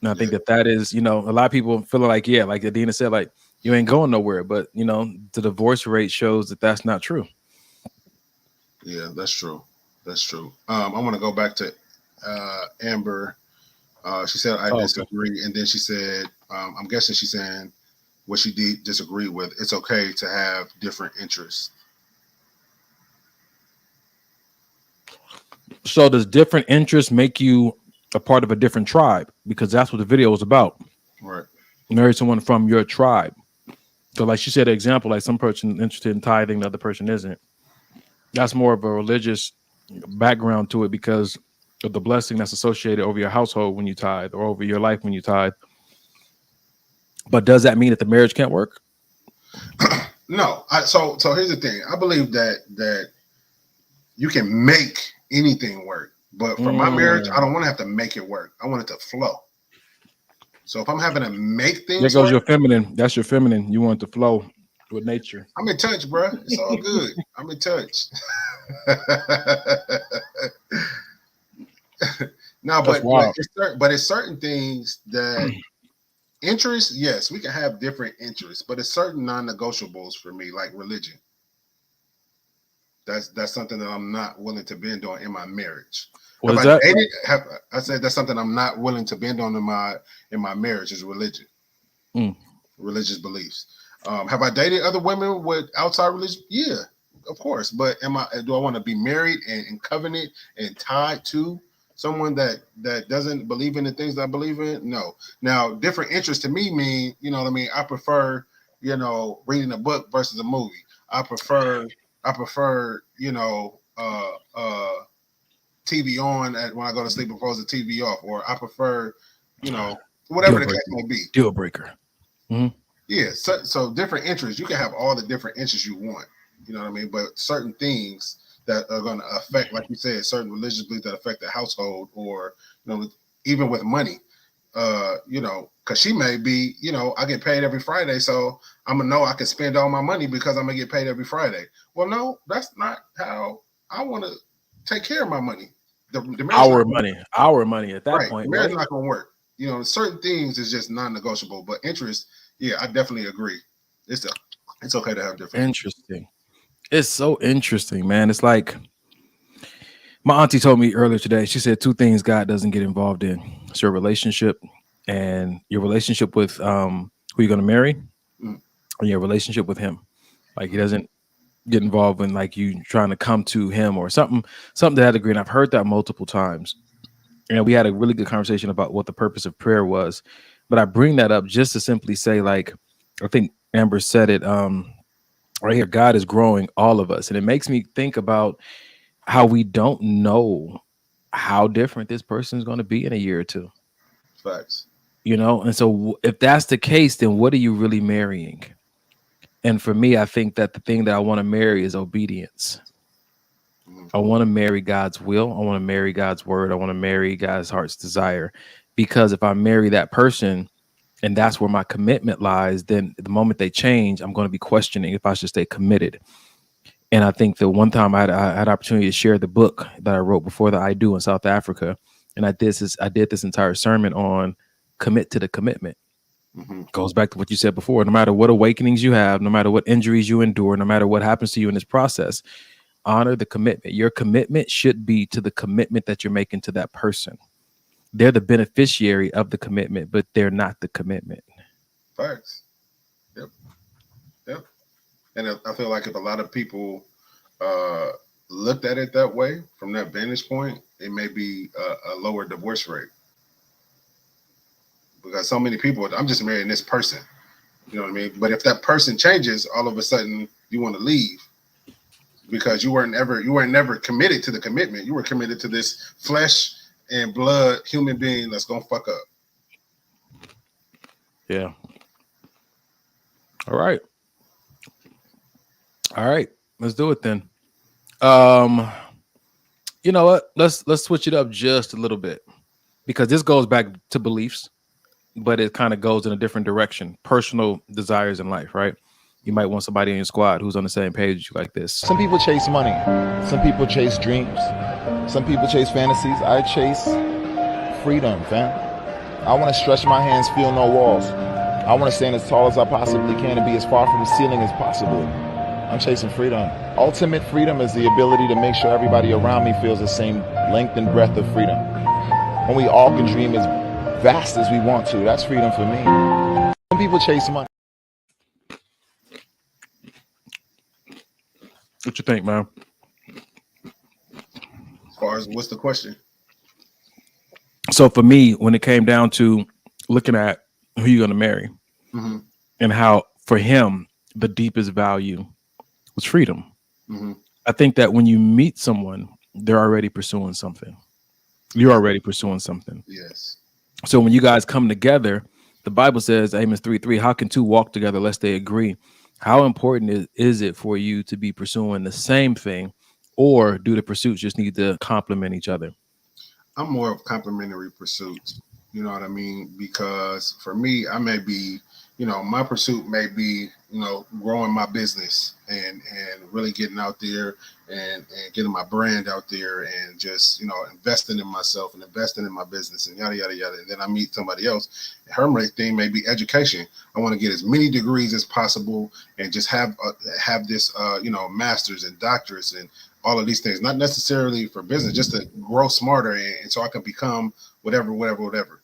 And I think that is, a lot of people feel like, like Adina said, like you ain't going nowhere. But, the divorce rate shows that that's not true. Yeah, that's true. That's true. I want to go back to Amber. She said, I disagree. Okay. And then she said, I'm guessing she's saying, what she did disagree with, it's okay to have different interests. So does different interests make you a part of a different tribe? Because that's what the video was about. Right. Marry someone from your tribe. So like she said, an example, like some person interested in tithing, the other person isn't. That's more of a religious background to it because of the blessing that's associated over your household when you tithe or over your life when you tithe. But does that mean that the marriage can't work? No. So here's the thing. I believe that you can make anything work. But for my marriage, I don't want to have to make it work. I want it to flow. So if I'm having to make things, there goes your feminine. That's your feminine. You want it to flow with nature. I'm in touch, bro. It's all good. I'm in touch. No, but it's certain things that interests. Yes, we can have different interests, but it's certain non-negotiables for me, like religion. That's something that I'm not willing to bend on in my marriage. What is that? I said that's something I'm not willing to bend on in my marriage is religion, religious beliefs. Have I dated other women with outside religion? Yeah, of course. But do I want to be married and covenant and tied to someone that doesn't believe in the things that I believe in? No. Now, different interests to me mean, you know what I mean? I prefer, reading a book versus a movie. I prefer, TV on when I go to sleep and close the TV off, or I prefer, whatever the case may be. Deal breaker. Mm-hmm. Yeah. So different interests. You can have all the different interests you want. You know what I mean? But certain things that are going to affect, like you said, certain religious beliefs that affect the household, or even with money. Because she may be, I get paid every Friday, so I'm gonna know I can spend all my money because I'm gonna get paid every Friday. Well, no, that's not how I want to take care of my money. Our money at that right, point. The marriage not gonna work. Certain things is just non-negotiable, but interest, yeah, I definitely agree. It's okay to have different. Interesting. It's so interesting, man. It's like my auntie told me earlier today. She said 2 things God doesn't get involved in: it's your relationship and your relationship with who you're going to marry, and your relationship with Him. Like He doesn't get involved in like you trying to come to Him or something to that degree. And I've heard that multiple times. And we had a really good conversation about what the purpose of prayer was. But I bring that up just to simply say, like, I think Amber said it right here. God is growing all of us, and it makes me think about how we don't know how different this person is going to be in a year or two. Facts. And so if that's the case, then what are you really marrying? And for me, I think that the thing that I want to marry is obedience. I want to marry God's will. I want to marry God's word. I want to marry God's heart's desire. Because if I marry that person and that's where my commitment lies, then the moment they change, I'm going to be questioning if I should stay committed. And I think the one time I had opportunity to share the book that I wrote before the I Do in South Africa. And I did this entire sermon on commit to the commitment. Goes back to what you said before. No matter what awakenings you have, no matter what injuries you endure, no matter what happens to you in this process, honor the commitment. Your commitment should be to the commitment that you're making to that person. They're the beneficiary of the commitment, but they're not the commitment. Facts. Yep. And I feel like if a lot of people looked at it that way, from that vantage point, it may be a lower divorce rate. Because so many people, I'm just marrying this person. You know what I mean? But if that person changes, all of a sudden you want to leave because you weren't never committed to the commitment. You were committed to this flesh and blood human being that's gonna fuck up. Yeah. All right. Let's do it then. You know what? Let's switch it up just a little bit, because this goes back to beliefs, but it kind of goes in a different direction. Personal desires in life, right? You might want somebody in your squad who's on the same page as you like this. Some people chase money. Some people chase dreams. Some people chase fantasies. I chase freedom, fam. I want to stretch my hands, feel no walls. I want to stand as tall as I possibly can and be as far from the ceiling as possible. I'm chasing freedom. Ultimate freedom is the ability to make sure everybody around me feels the same length and breadth of freedom. When we all can dream as vast as we want to, that's freedom for me. Some people chase money. What you think, man? As far as what's the question? So for me, when it came down to looking at who you're going to marry, and how for him, the deepest value was freedom. I think that when you meet someone, they're already pursuing something. You're already pursuing something. Yes. So when you guys come together, The Bible says, Amos 3:3, how can two walk together lest they agree? How important is it for you to be pursuing the same thing, or do the pursuits just need to complement each other? I'm more of complementary pursuits. You know what I mean? Because for me, I may be, my pursuit may be, growing my business and really getting out there and getting my brand out there and just, investing in myself and investing in my business and yada, yada, yada. And then I meet somebody else. Her thing may be education. I want to get as many degrees as possible and just have this, masters and doctorates and all of these things, not necessarily for business, just to grow smarter and so I can become whatever.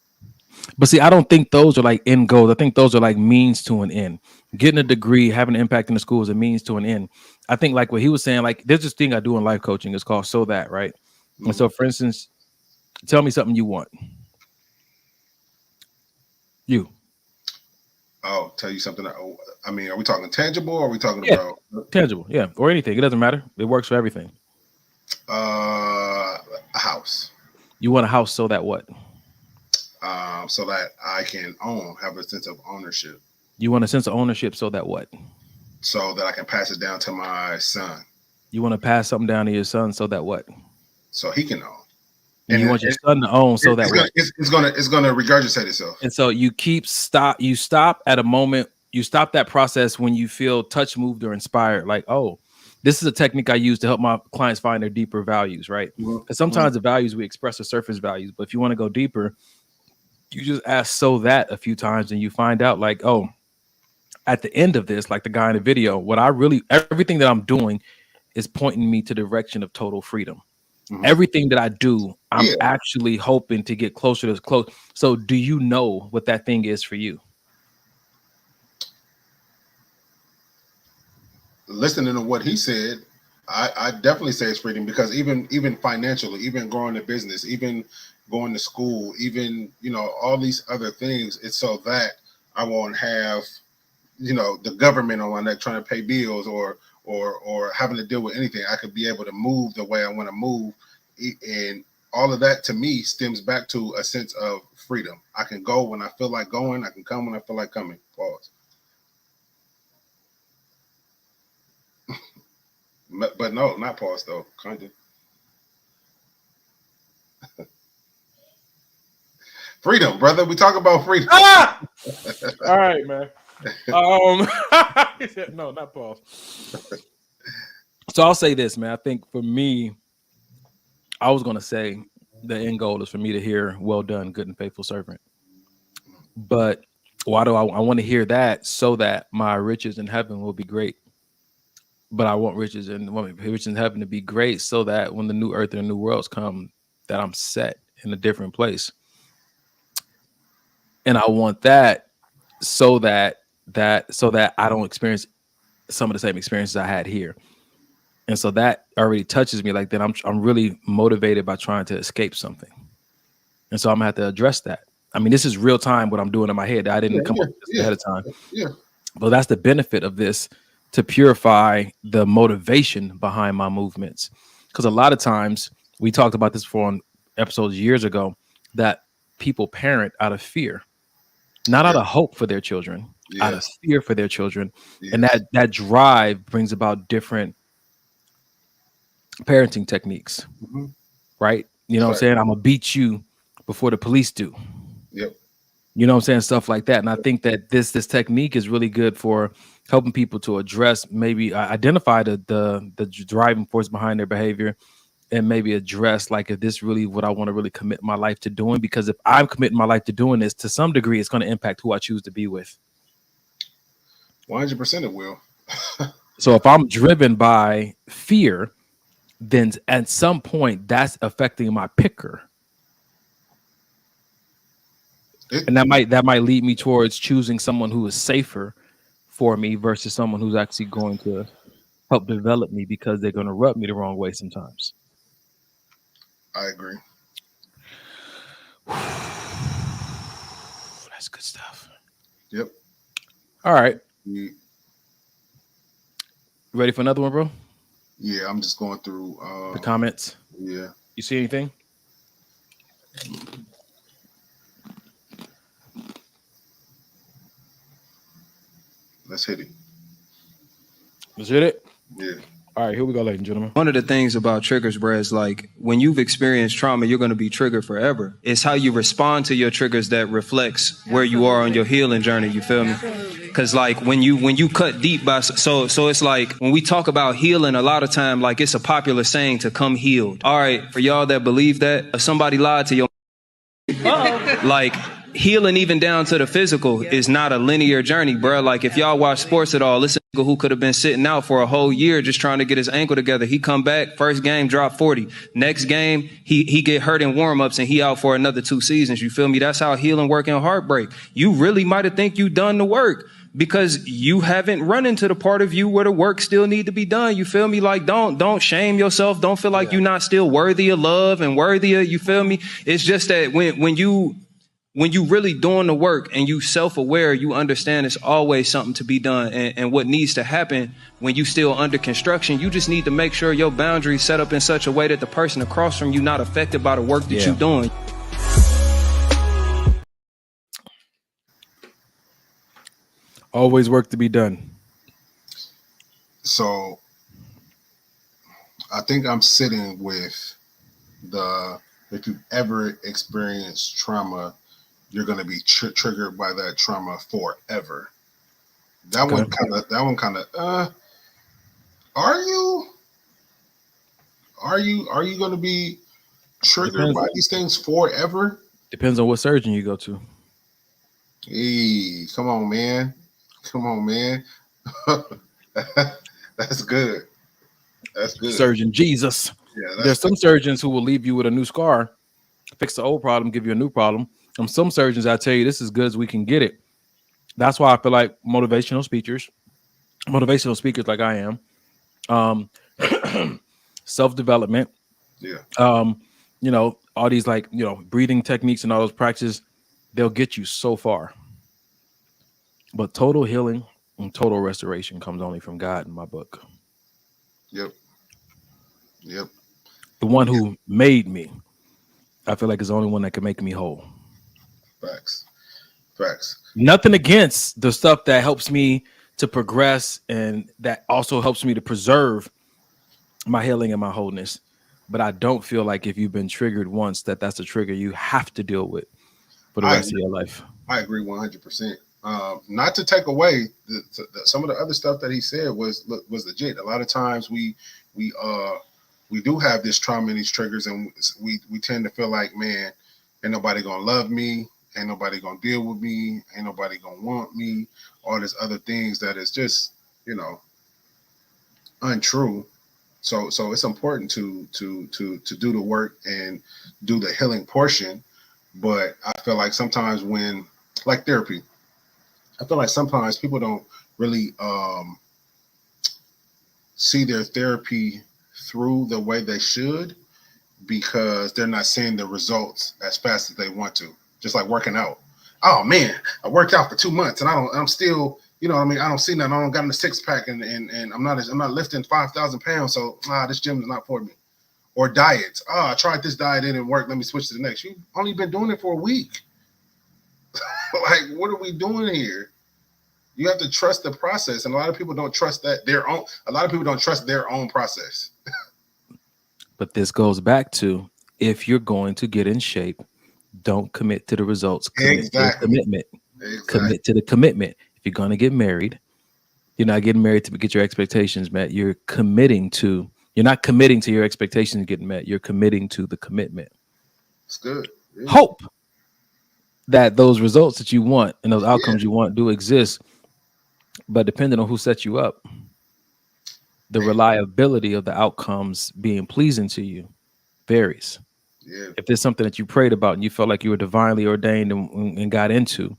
But see, I don't think those are like end goals. I think those are like means to an end. Getting a degree, having an impact in the school is a means to an end. I think like what he was saying, like there's this thing I do in life coaching. It's called So That, right? Mm-hmm. And so, for instance, tell me something you want. You. Oh, tell you something. I mean, are we talking tangible or are we talking about tangible? Yeah, or anything. It doesn't matter. It works for everything. A house. You want a house so that what? So that I can have a sense of ownership. You want a sense of ownership so that what? So that I can pass it down to my son. You want to pass something down to your son so that what? So he can own. And you want your son to own so that what? It's gonna regurgitate itself. And so you stop at a moment, you stop that process when you feel touched, moved, or inspired. Like, oh, this is a technique I use to help my clients find their deeper values, right? Because sometimes the values we express are surface values, but if you want to go deeper, you just ask so that a few times and you find out like, oh, at the end of this, like the guy in the video, everything that I'm doing is pointing me to the direction of total freedom. Mm-hmm. Everything that I do, I'm actually hoping to get closer to close. So do you know what that thing is for you? Listening to what he said, I definitely say it's freedom, because even financially, even growing a business, even going to school, even, all these other things, it's so that I won't have, the government on my neck trying to pay bills or having to deal with anything. I could be able to move the way I want to move. And all of that to me stems back to a sense of freedom. I can go when I feel like going. I can come when I feel like coming. Pause. But no, not pause though. Kind of. Freedom, brother. We talk about freedom. Ah! All right, man. No, not pause. So I'll say this, man. I think for me, I was gonna say the end goal is for me to hear "Well done, good and faithful servant." But why do I want to hear that? So that my riches in heaven will be great. But I want riches in heaven to be great, so that when the new earth and the new worlds come, that I'm set in a different place. And I want that so that I don't experience some of the same experiences I had here. And so that already touches me. Like, then I'm really motivated by trying to escape something. And so I'm gonna have to address that. I mean, this is real time what I'm doing in my head. I didn't come up with this ahead of time. Yeah. But that's the benefit of this, to purify the motivation behind my movements. Because a lot of times, we talked about this before on episodes years ago, that people parent out of fear, not out of hope for their children, out of fear for their children. And that drive brings about different parenting techniques, right? You know what I'm saying? I'm gonna beat you before the police do. Yep. You know what I'm saying? Stuff like that. And I think that this technique is really good for helping people to address, maybe identify the driving force behind their behavior, and maybe address, like, if this really what I want to really commit my life to doing. Because if I'm committing my life to doing this, to some degree, it's going to impact who I choose to be with. 100% it will. So if I'm driven by fear, then at some point that's affecting my picker. And that might lead me towards choosing someone who is safer for me versus someone who's actually going to help develop me, because they're going to rub me the wrong way sometimes. I agree. That's good stuff. Yep. All right. You ready for another one, bro? Yeah, I'm just going through the comments. Yeah. You see anything? Let's hit it. Let's hit it. Yeah. All right, here we go, ladies and gentlemen. One of the things about triggers, bro, is like when you've experienced trauma, you're going to be triggered forever. It's how you respond to your triggers that reflects where you are on your healing journey. You feel me? Because like when you cut deep by so it's like when we talk about healing, a lot of time like it's a popular saying to come healed. All right, for y'all that believe that, if somebody lied to your like. Healing even down to the physical is not a linear journey, bro. Like if y'all watch sports at all, listen to who could have been sitting out for a whole year just trying to get his ankle together. He come back, first game, drop 40. Next game, he get hurt in warm-ups and he out for another 2 seasons. You feel me? That's how healing work and heartbreak. You really might have think you done the work because you haven't run into the part of you where the work still need to be done. You feel me? Like don't shame yourself. Don't feel like you're not still worthy of love and worthy of, you feel me? It's just that when you really doing the work and you self-aware, you understand it's always something to be done. And what needs to happen when you still under construction, you just need to make sure your boundaries set up in such a way that the person across from you not affected by the work that you're doing. Always work to be done. So I think I'm sitting with if you've ever experienced trauma, you're going to be triggered by that trauma forever. That one kind of, are you going to be triggered by these things forever? Depends on what surgeon you go to. Hey, come on, man. That's good. That's good. Surgeon Jesus. Yeah, there's some surgeons who will leave you with a new scar, fix the old problem, give you a new problem. And some surgeons, I tell you, this is as good as we can get it. That's why I feel like motivational speakers like I am, self-development, all these breathing techniques and all those practices, they'll get you so far. But total healing and total restoration comes only from God in my book. Yep. The one who made me, I feel like is the only one that can make me whole. Facts. Nothing against the stuff that helps me to progress and that also helps me to preserve my healing and my wholeness. But I don't feel like if you've been triggered once, that's a trigger you have to deal with for the rest of your life. I agree 100%. Not to take away some of the other stuff that he said was legit. A lot of times we do have this trauma and these triggers, and we tend to feel like, man, ain't nobody gonna love me, ain't nobody gonna deal with me, ain't nobody gonna want me, all these other things that is just, untrue. So it's important to do the work and do the healing portion. But I feel like sometimes when, like therapy, I feel like sometimes people don't really see their therapy through the way they should because they're not seeing the results as fast as they want to. Just like working out. Oh man, I worked out for 2 months and I'm still, I don't see nothing. I don't got in the 6-pack and I'm not lifting 5,000 pounds. So this gym is not for me. Or diets. I tried this diet, it didn't work. Let me switch to the next. You've only been doing it for a week. Like, what are we doing here? You have to trust the process. And a lot of people don't trust their own process. But this goes back to, if you're going to get in shape, don't commit to the results. Commit to the commitment. Commit to the commitment. If you're going to get married, you're not getting married to get your expectations met. You're not committing to your expectations getting met. You're committing to the commitment. It's good. Yeah. Hope that those results that you want and those outcomes you want do exist. But depending on who sets you up, the reliability of the outcomes being pleasing to you varies. Yeah. If there's something that you prayed about and you felt like you were divinely ordained and got into,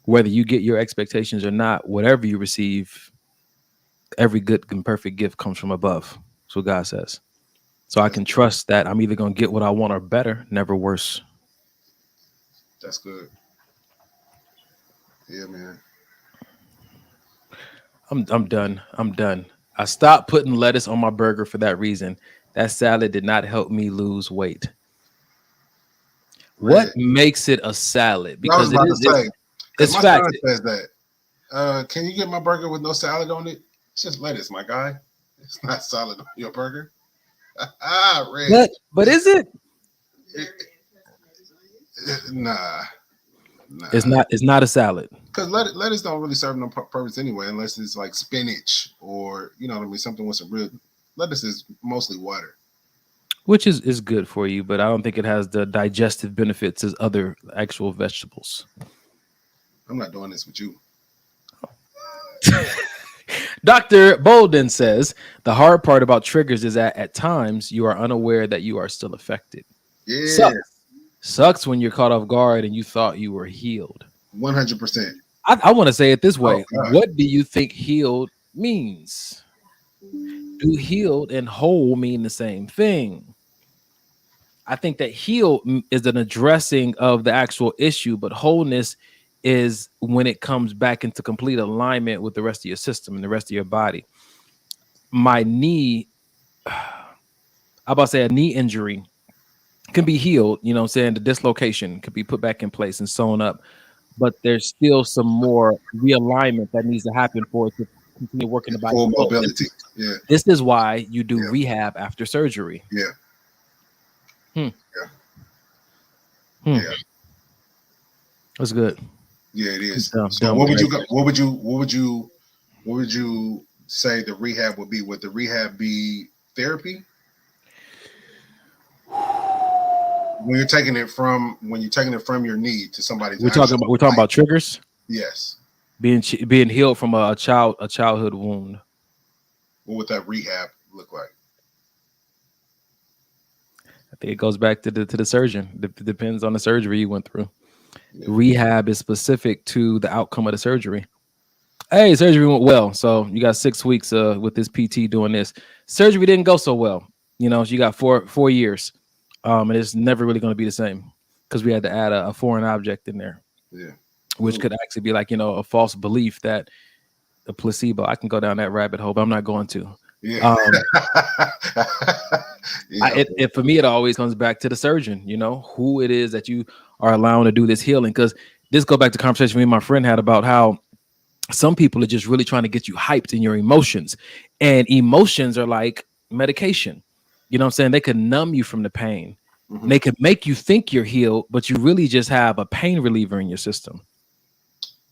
whether you get your expectations or not, whatever you receive, every good and perfect gift comes from above. That's what God says. So I can trust that I'm either going to get what I want or better, never worse. That's good. Yeah, man. I'm done. I stopped putting lettuce on my burger for that reason. That salad did not help me lose weight. What makes it a salad? Because it's my fat. son says that. Can you get my burger with no salad on it? It's just lettuce, my guy. It's not salad on your burger. Red. But is it? Nah. It's not a salad. Because lettuce don't really serve no purpose anyway, unless it's like spinach or you know what I mean, something with some real. Lettuce is mostly water, which is good for you, but I don't think it has the digestive benefits as other actual vegetables. I'm not doing this with you. Dr. Bolden says the hard part about triggers is that at times you are unaware that you are still affected. Yeah. Sucks when you're caught off guard and you thought you were healed. 100%. I want to say it this way. What do you think healed means? Do healed and whole mean the same thing? I think that healed is an addressing of the actual issue, but wholeness is when it comes back into complete alignment with the rest of your system and the rest of your body. My knee, a knee injury can be healed, you know what I'm saying? The dislocation could be put back in place and sewn up, but there's still some more realignment that needs to happen for it to continue working the body. Full mobility. Yeah. This is why you do rehab after surgery. Yeah. Yeah. That's good. Yeah, it is. So what would you say the rehab would be? Would the rehab be therapy? When you're taking it from your knee to somebody's. We're talking about triggers. Yes. Being healed from a childhood wound. What would that rehab look like? I think it goes back to the surgeon. Depends on the surgery you went through. Yeah. Rehab is specific to the outcome of the surgery. Hey, surgery went well, so you got 6 weeks with this PT doing this. Surgery didn't go so well. You know, so you got four years, and it's never really going to be the same because we had to add a foreign object in there. Yeah, which could actually be like, you know, a false belief that a placebo. I can go down that rabbit hole, but I'm not going to. Yeah. For me, it always comes back to the surgeon, you know, who it is that you are allowing to do this healing. Because this go back to conversation me and my friend had about how some people are just really trying to get you hyped in your emotions, and emotions are like medication. You know what I'm saying? They can numb you from the pain. Mm-hmm. They could make you think you're healed, but you really just have a pain reliever in your system.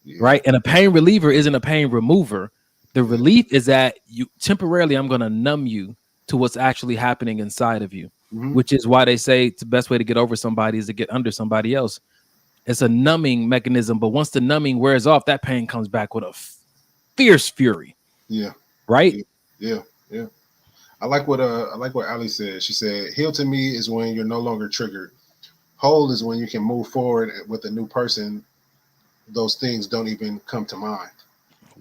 Yeah. Right. And a pain reliever isn't a pain remover. The relief is that you temporarily, I'm going to numb you to what's actually happening inside of you, which is why they say the best way to get over somebody is to get under somebody else. It's a numbing mechanism. But once the numbing wears off, that pain comes back with a fierce fury. Yeah. Right. Yeah. Yeah. I like what Ali said. She said, heal to me is when you're no longer triggered. Whole is when you can move forward with a new person. Those things don't even come to mind.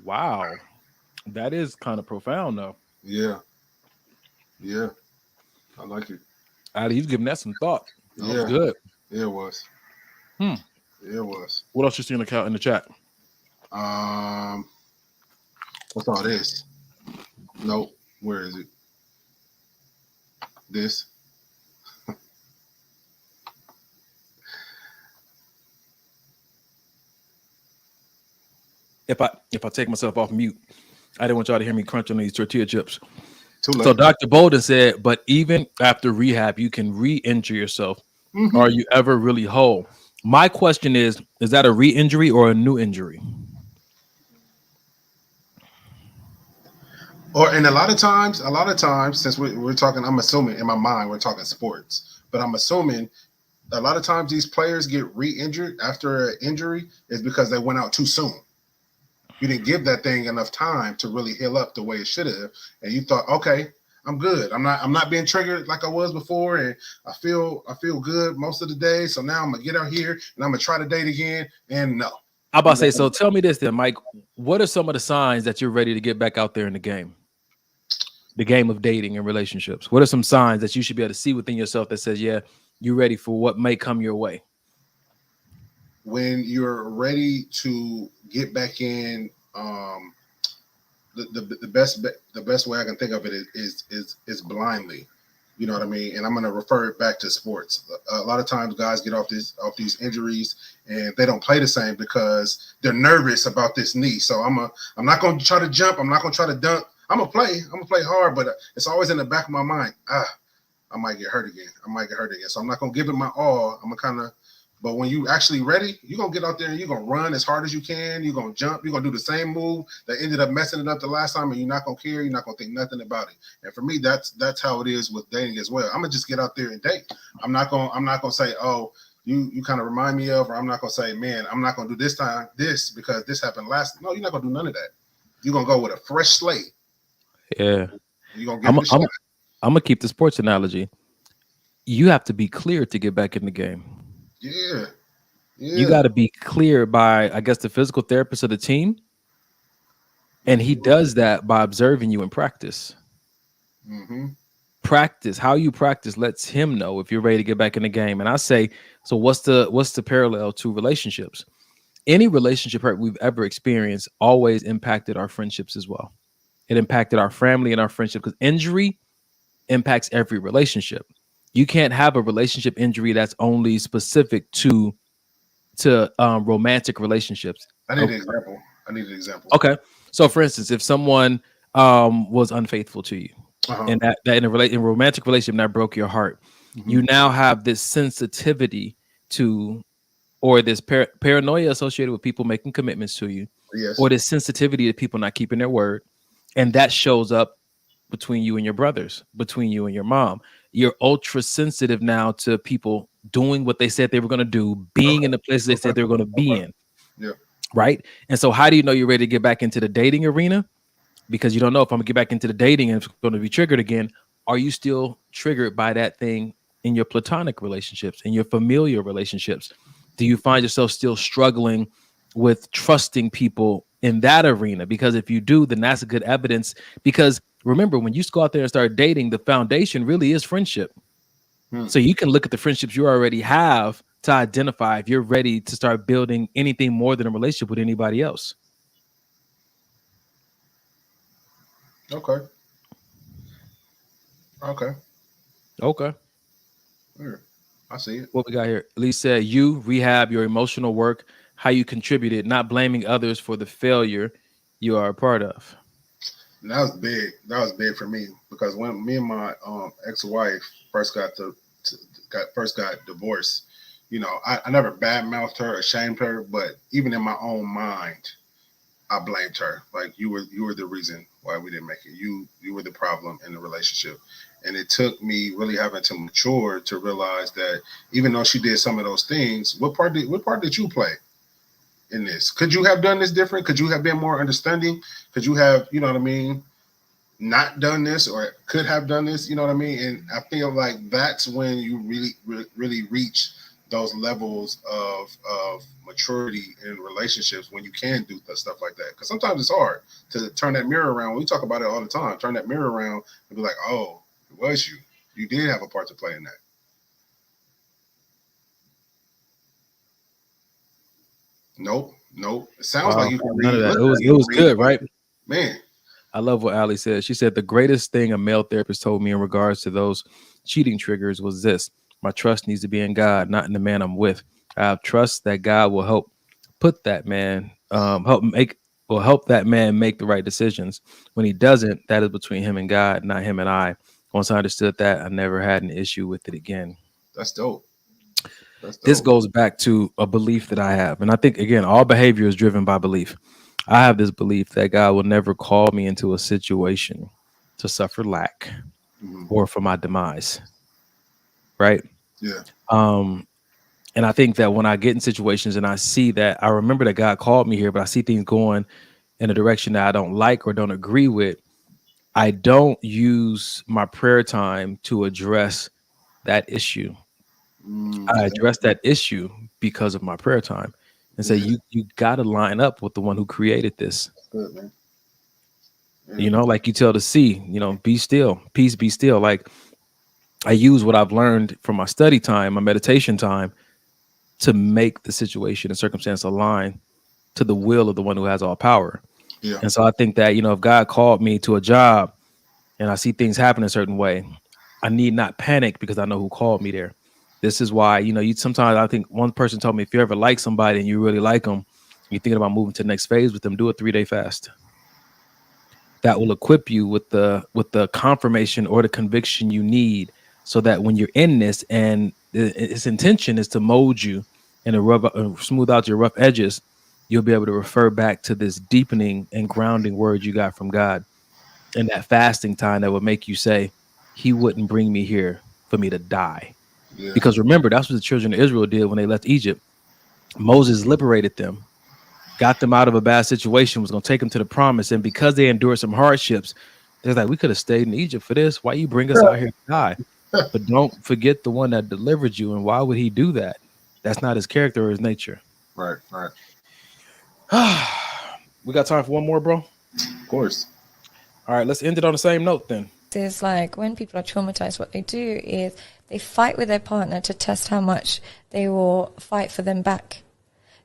Wow. That is kind of profound, though. Yeah. Yeah. I like it. Ali, he's giving that some thought. That was good. Yeah, it was. Yeah, it was. What else you see in the chat? What's all this? Nope. Where is it? This. If I take myself off mute, I didn't want y'all to hear me crunch on these tortilla chips. Too late. So Dr. Bolden said, but even after rehab, you can re-injure yourself. Mm-hmm. Are you ever really whole? My question is that a re-injury or a new injury? And a lot of times, since we're talking, I'm assuming in my mind we're talking sports, but I'm assuming a lot of times these players get re-injured after an injury is because they went out too soon. You didn't give that thing enough time to really heal up the way it should have, and you thought, okay, I'm good. I'm not being triggered like I was before, and I feel good most of the day. So now I'm gonna get out here and I'm gonna try to date again. And no, I'm about to say. So tell me this then, Mike. What are some of the signs that you're ready to get back out there in the game? The game of dating and relationships. What are some signs that you should be able to see within yourself that says, yeah, you're ready for what may come your way? When you're ready to get back in, the best way I can think of it is blindly. You know what I mean? And I'm going to refer it back to sports. A lot of times guys get off these injuries and they don't play the same because they're nervous about this knee. So I'm not going to try to jump. I'm not going to try to dunk. I'm going to play hard, but it's always in the back of my mind. I might get hurt again. So I'm not going to give it my all. I'm going to kind of, but when you actually ready, you're going to get out there and you're going to run as hard as you can. You're going to jump. You're going to do the same move that ended up messing it up the last time, and you're not going to care. You're not going to think nothing about it. And for me, that's how it is with dating as well. I'm going to just get out there and date. I'm not going to say, oh, you kind of remind me of, or I'm not going to say, man, I'm not going to do this because this happened last. No, you're not going to do none of that. You're going to go with a fresh slate. Yeah. You're going to give it a shot. I'm going to keep the sports analogy. You have to be clear to get back in the game. Yeah. You got to be clear by, I guess, the physical therapist of the team. And he does that by observing you in practice. Mm-hmm. Practice, how you practice lets him know if you're ready to get back in the game. And I say, so what's the parallel to relationships? Any relationship hurt we've ever experienced always impacted our friendships as well. It impacted our family and our friendship because injury impacts every relationship. You can't have a relationship injury that's only specific to romantic relationships. I need an example. Okay. So for instance, if someone was unfaithful to you and that in a romantic relationship that broke your heart, you now have this sensitivity to, or this paranoia associated with people making commitments to you, or this sensitivity to people not keeping their word. And that shows up between you and your brothers, between you and your mom. You're ultra sensitive now to people doing what they said they were going to do, being in the places they said they were going to be in. Yeah. Right. And so how do you know you're ready to get back into the dating arena? Because you don't know if I'm gonna get back into the dating and it's going to be triggered again. Are you still triggered by that thing in your platonic relationships, in your familial relationships? Do you find yourself still struggling with trusting people in that arena? Because if you do, then that's a good evidence. Because remember, when you go out there and start dating, the foundation really is friendship. So you can look at the friendships you already have to identify if you're ready to start building anything more than a relationship with anybody else. Okay. Yeah, I see it. What we got here? Elise said, you rehab your emotional work, how you contributed, not blaming others for the failure you are a part of. And that was big. That was big for me because when me and my ex-wife first got divorced, you know, I never badmouthed her or shamed her, but even in my own mind, I blamed her. Like you were the reason why we didn't make it. You were the problem in the relationship. And it took me really having to mature to realize that even though she did some of those things, what part did you play in this? Could you have done this different? Could you have been more understanding? Could you have, you know what I mean, not done this or could have done this? You know what I mean? And I feel like that's when you really reach those levels of maturity in relationships, when you can do stuff like that. Because sometimes it's hard to turn that mirror around. We talk about it all the time. Turn that mirror around and be like, oh, it was you. You did have a part to play in that. Nope. It sounds like you can read. None of that. It was good, right? Man. I love what Ali said. She said the greatest thing a male therapist told me in regards to those cheating triggers was this: my trust needs to be in God, not in the man I'm with. I have trust that God will help put that man, help that man make the right decisions. When he doesn't, that is between him and God, not him and I. Once I understood that, I never had an issue with it again. That's dope. This goes back to a belief that I have. And I think, again, all behavior is driven by belief. I have this belief that God will never call me into a situation to suffer lack or for my demise. Right? Yeah. And I think that when I get in situations and I see that, I remember that God called me here, but I see things going in a direction that I don't like or don't agree with, I don't use my prayer time to address that issue. I address that issue because of my prayer time and say, you got to line up with the one who created this. Good, man. Yeah. You know, like you tell the sea, you know, be still, peace, be still. Like I use what I've learned from my study time, my meditation time, to make the situation and circumstance align to the will of the one who has all power. Yeah. And so I think that, you know, if God called me to a job and I see things happen a certain way, I need not panic because I know who called me there. This is why, you sometimes, I think one person told me, if you ever like somebody and you really like them, you're thinking about moving to the next phase with them, do a 3-day fast. That will equip you with the confirmation or the conviction you need, so that when you're in this, and its intention is to mold you and to smooth out your rough edges, you'll be able to refer back to this deepening and grounding word you got from God. And that fasting time that would make you say, he wouldn't bring me here for me to die. Yeah. Because remember, that's what the children of Israel did when they left Egypt. Moses liberated them, got them out of a bad situation, was going to take them to the promise. And because they endured some hardships, they're like, we could have stayed in Egypt for this. Why you bring us out here to die? But don't forget the one that delivered you. And why would he do that? That's not his character or his nature. Right. We got time for one more, bro? Of course. All right, let's end it on the same note then. It's like when people are traumatized, what they do is they fight with their partner to test how much they will fight for them back.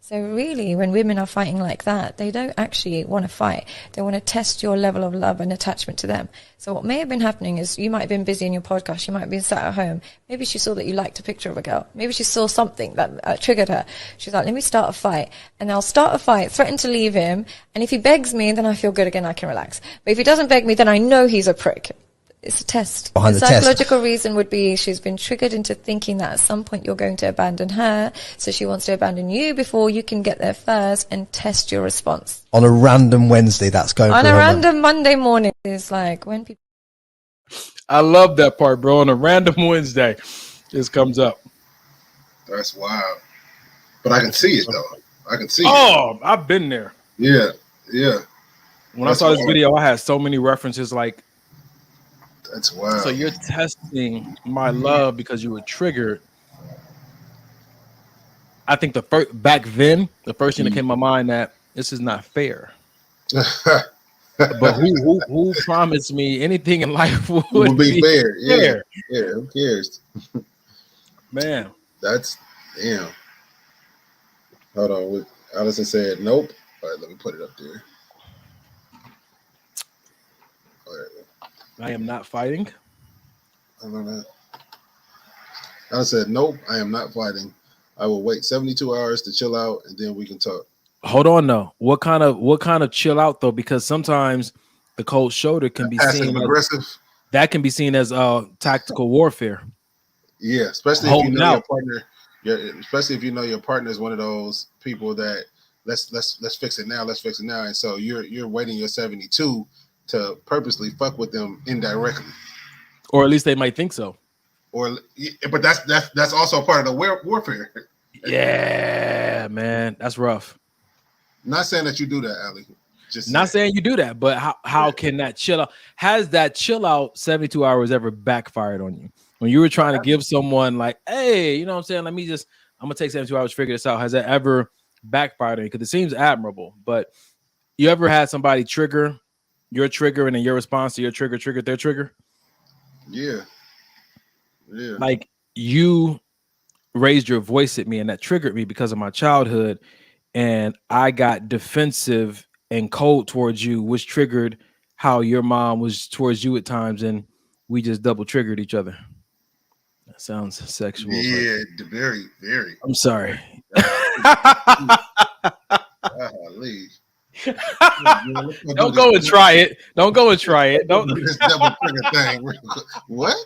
So really, when women are fighting like that, they don't actually want to fight. They want to test your level of love and attachment to them. So what may have been happening is you might have been busy in your podcast. You might have been sat at home. Maybe she saw that you liked a picture of a girl. Maybe she saw something that triggered her. She's like, let me start a fight. And I'll start a fight, threaten to leave him. And if he begs me, then I feel good again. I can relax. But if he doesn't beg me, then I know he's a prick. It's a test. The psychological reason would be she's been triggered into thinking that at some point you're going to abandon her. So she wants to abandon you before you can get there first and test your response. On a random Wednesday, that's going on a random Monday morning. It's like when people. I love that part, bro. On a random Wednesday, this comes up. That's wild. But I can see it, though. I can see it. Oh, I've been there. Yeah. When I saw this video, I had so many references like, that's wild. So you're testing my love because you were triggered. I think back then, the first thing that came to my mind that this is not fair. But who promised me anything in life would be fair? Yeah, who cares? Man, that's damn. Hold on, Allison said nope. All right, let me put it up there. All right. I am not fighting. I don't know. I said, nope, I am not fighting. I will wait 72 hours to chill out, and then we can talk. Hold on, though. What kind of chill out though? Because sometimes the cold shoulder can be seen aggressive. That can be seen as tactical warfare. Yeah, especially if you know your partner. Especially if you know your partner is one of those people that let's fix it now. Let's fix it now. And so you're waiting your 72. To purposely fuck with them indirectly, or at least they might think so. But that's also part of the warfare. Yeah, man, that's rough. Not saying that you do that, Ali. Just not saying you do that, but how can that chill out? Has that chill out 72 hours ever backfired on you when you were trying to give someone like, hey, you know what I'm saying? I'm gonna take 72 hours to figure this out. Has that ever backfired on you? Because it seems admirable, but you ever had somebody trigger your trigger and then your response to your trigger triggered their trigger? Yeah. Like you raised your voice at me and that triggered me because of my childhood, and I got defensive and cold towards you, which triggered how your mom was towards you at times, and we just double triggered each other. That sounds sexual. Yeah, very, very. I'm sorry. Don't go and try it. Don't go and try it. Don't this double trigger thing. What?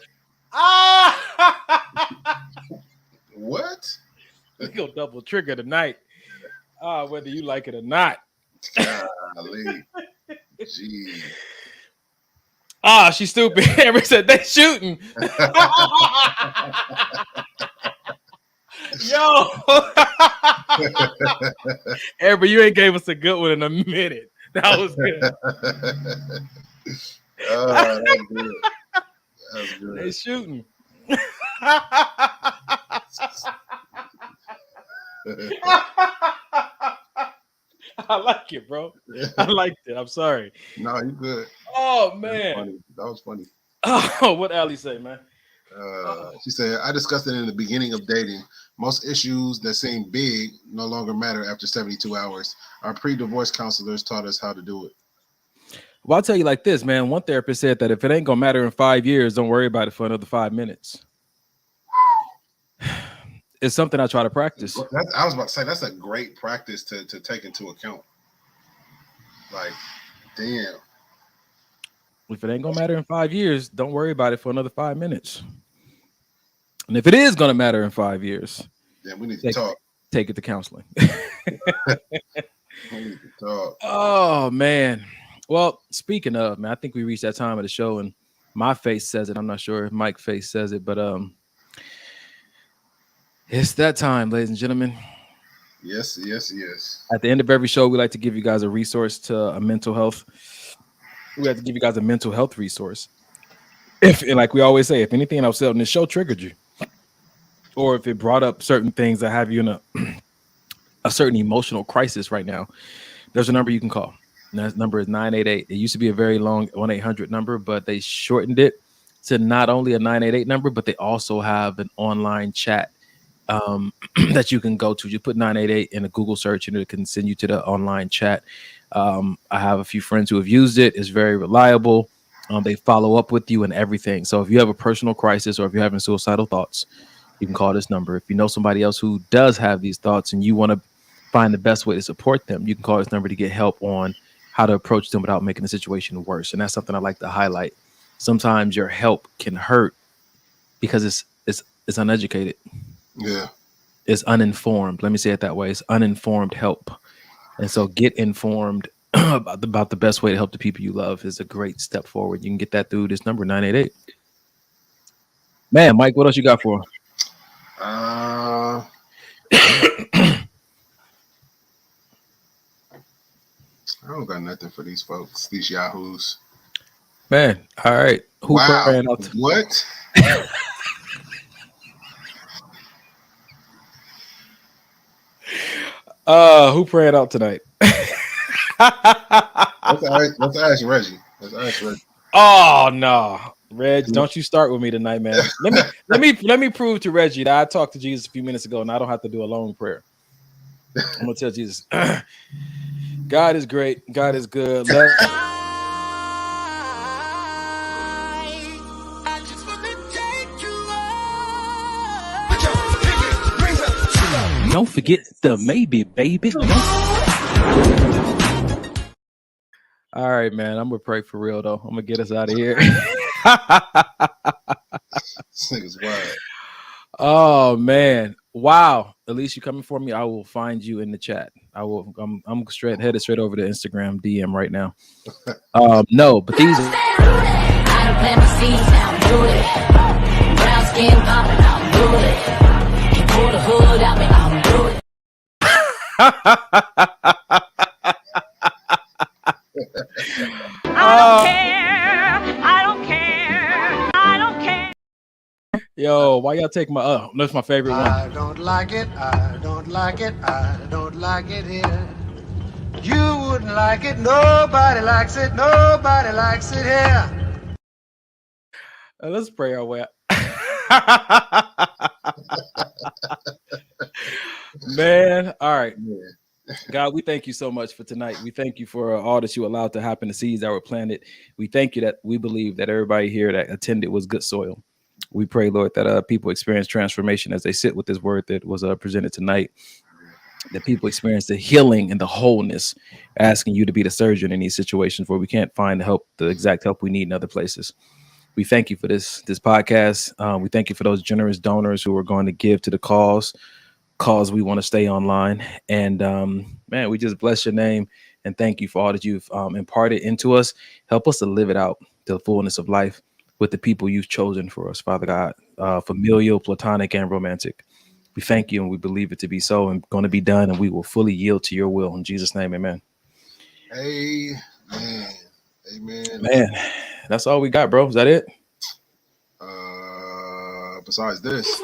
What? We go double trigger tonight. Whether you like it or not. Golly. Jeez. She's stupid. Ever said they shooting. Yo, Amber, you ain't gave us a good one in a minute. That was good. That's good. That's good. They shooting. I like it, bro. I liked it. I'm sorry. No, you good. Oh man, that was funny. Oh, what Ali say, man? She said, I discussed it in the beginning of dating. Most issues that seem big no longer matter after 72 hours. Our pre-divorce counselors taught us how to do it. Well, I'll tell you like this, man. One therapist said that if it ain't gonna matter in 5 years, don't worry about it for another 5 minutes. It's something I try to practice. I was about to say that's a great practice to take into account. Like, damn. If it ain't gonna matter in 5 years, don't worry about it for another 5 minutes. And if it is gonna matter in 5 years, then we need to talk. Take it to counseling. We need to talk. Oh man. Well, speaking of, man, I think we reached that time of the show, and my face says it. I'm not sure if Mike's face says it, but it's that time, ladies and gentlemen. Yes. At the end of every show, we like to give you guys a resource to a mental health. We have to give you guys a mental health resource. And like we always say, if anything else on this show triggered you, or if it brought up certain things that have you in a certain emotional crisis right now, there's a number you can call. And that number is 988. It used to be a very long 1-800 number, but they shortened it to not only a 988 number, but they also have an online chat that you can go to. You put 988 in a Google search and it can send you to the online chat. I have a few friends who have used it. It's very reliable. They follow up with you and everything. So if you have a personal crisis or if you're having suicidal thoughts, you can call this number. If you know somebody else who does have these thoughts and you want to find the best way to support them, you can call this number to get help on how to approach them without making the situation worse. And that's something I like to highlight. Sometimes your help can hurt because it's uneducated. Yeah. It's uninformed. Let me say it that way. It's uninformed help. And so get informed about the best way to help the people you love is a great step forward. You can get that through this number, 988. Man, Mike, what else you got for him? I don't got nothing for these folks, these yahoos. Man, all right. Who praying out? What? Who praying out tonight? Let's ask Reggie. Oh no, Reg, don't you start with me tonight, man. Let me prove to Reggie that I talked to Jesus a few minutes ago and I don't have to do a long prayer. I'm gonna tell Jesus, God is great, God is good. Don't forget the maybe, baby. All right, man. I'm gonna pray for real though. I'm gonna get us out of here. This nigga's wild. Oh man. Wow. At least you coming for me. I will find you in the chat. I'm headed straight over to Instagram DM right now. No, but these are I don't plant my seeds, I'm doing it. Brown skin popping, I'm doing it. You pull the hood out me, I'm doing it. I don't care. Yo, why y'all take my that's my favorite one. I don't like it here. You wouldn't like it, nobody likes it here. Let's pray our way out. Man, all right. God, we thank you so much for tonight. We thank you for all that you allowed to happen, the seeds that were planted. We thank you that we believe that everybody here that attended was good soil. We pray, Lord, that people experience transformation as they sit with this word that was presented tonight, that people experience the healing and the wholeness, asking you to be the surgeon in these situations where we can't find the exact help we need in other places. We thank you for this podcast. We thank you for those generous donors who are going to give to the cause we want to stay online. And man, we just bless your name and thank you for all that you've imparted into us. Help us to live it out to the fullness of life with the people you've chosen for us, Father God, familial, platonic, and romantic. We thank you and we believe it to be so and going to be done, and we will fully yield to your will. In Jesus' name, amen. Amen. Man, that's all we got, bro. Is that it? Besides this.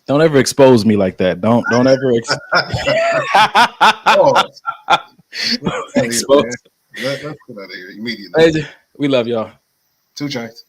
Don't ever expose me like that. Don't ever Expose. Let's get out of here immediately. We love y'all. 2 Chainz.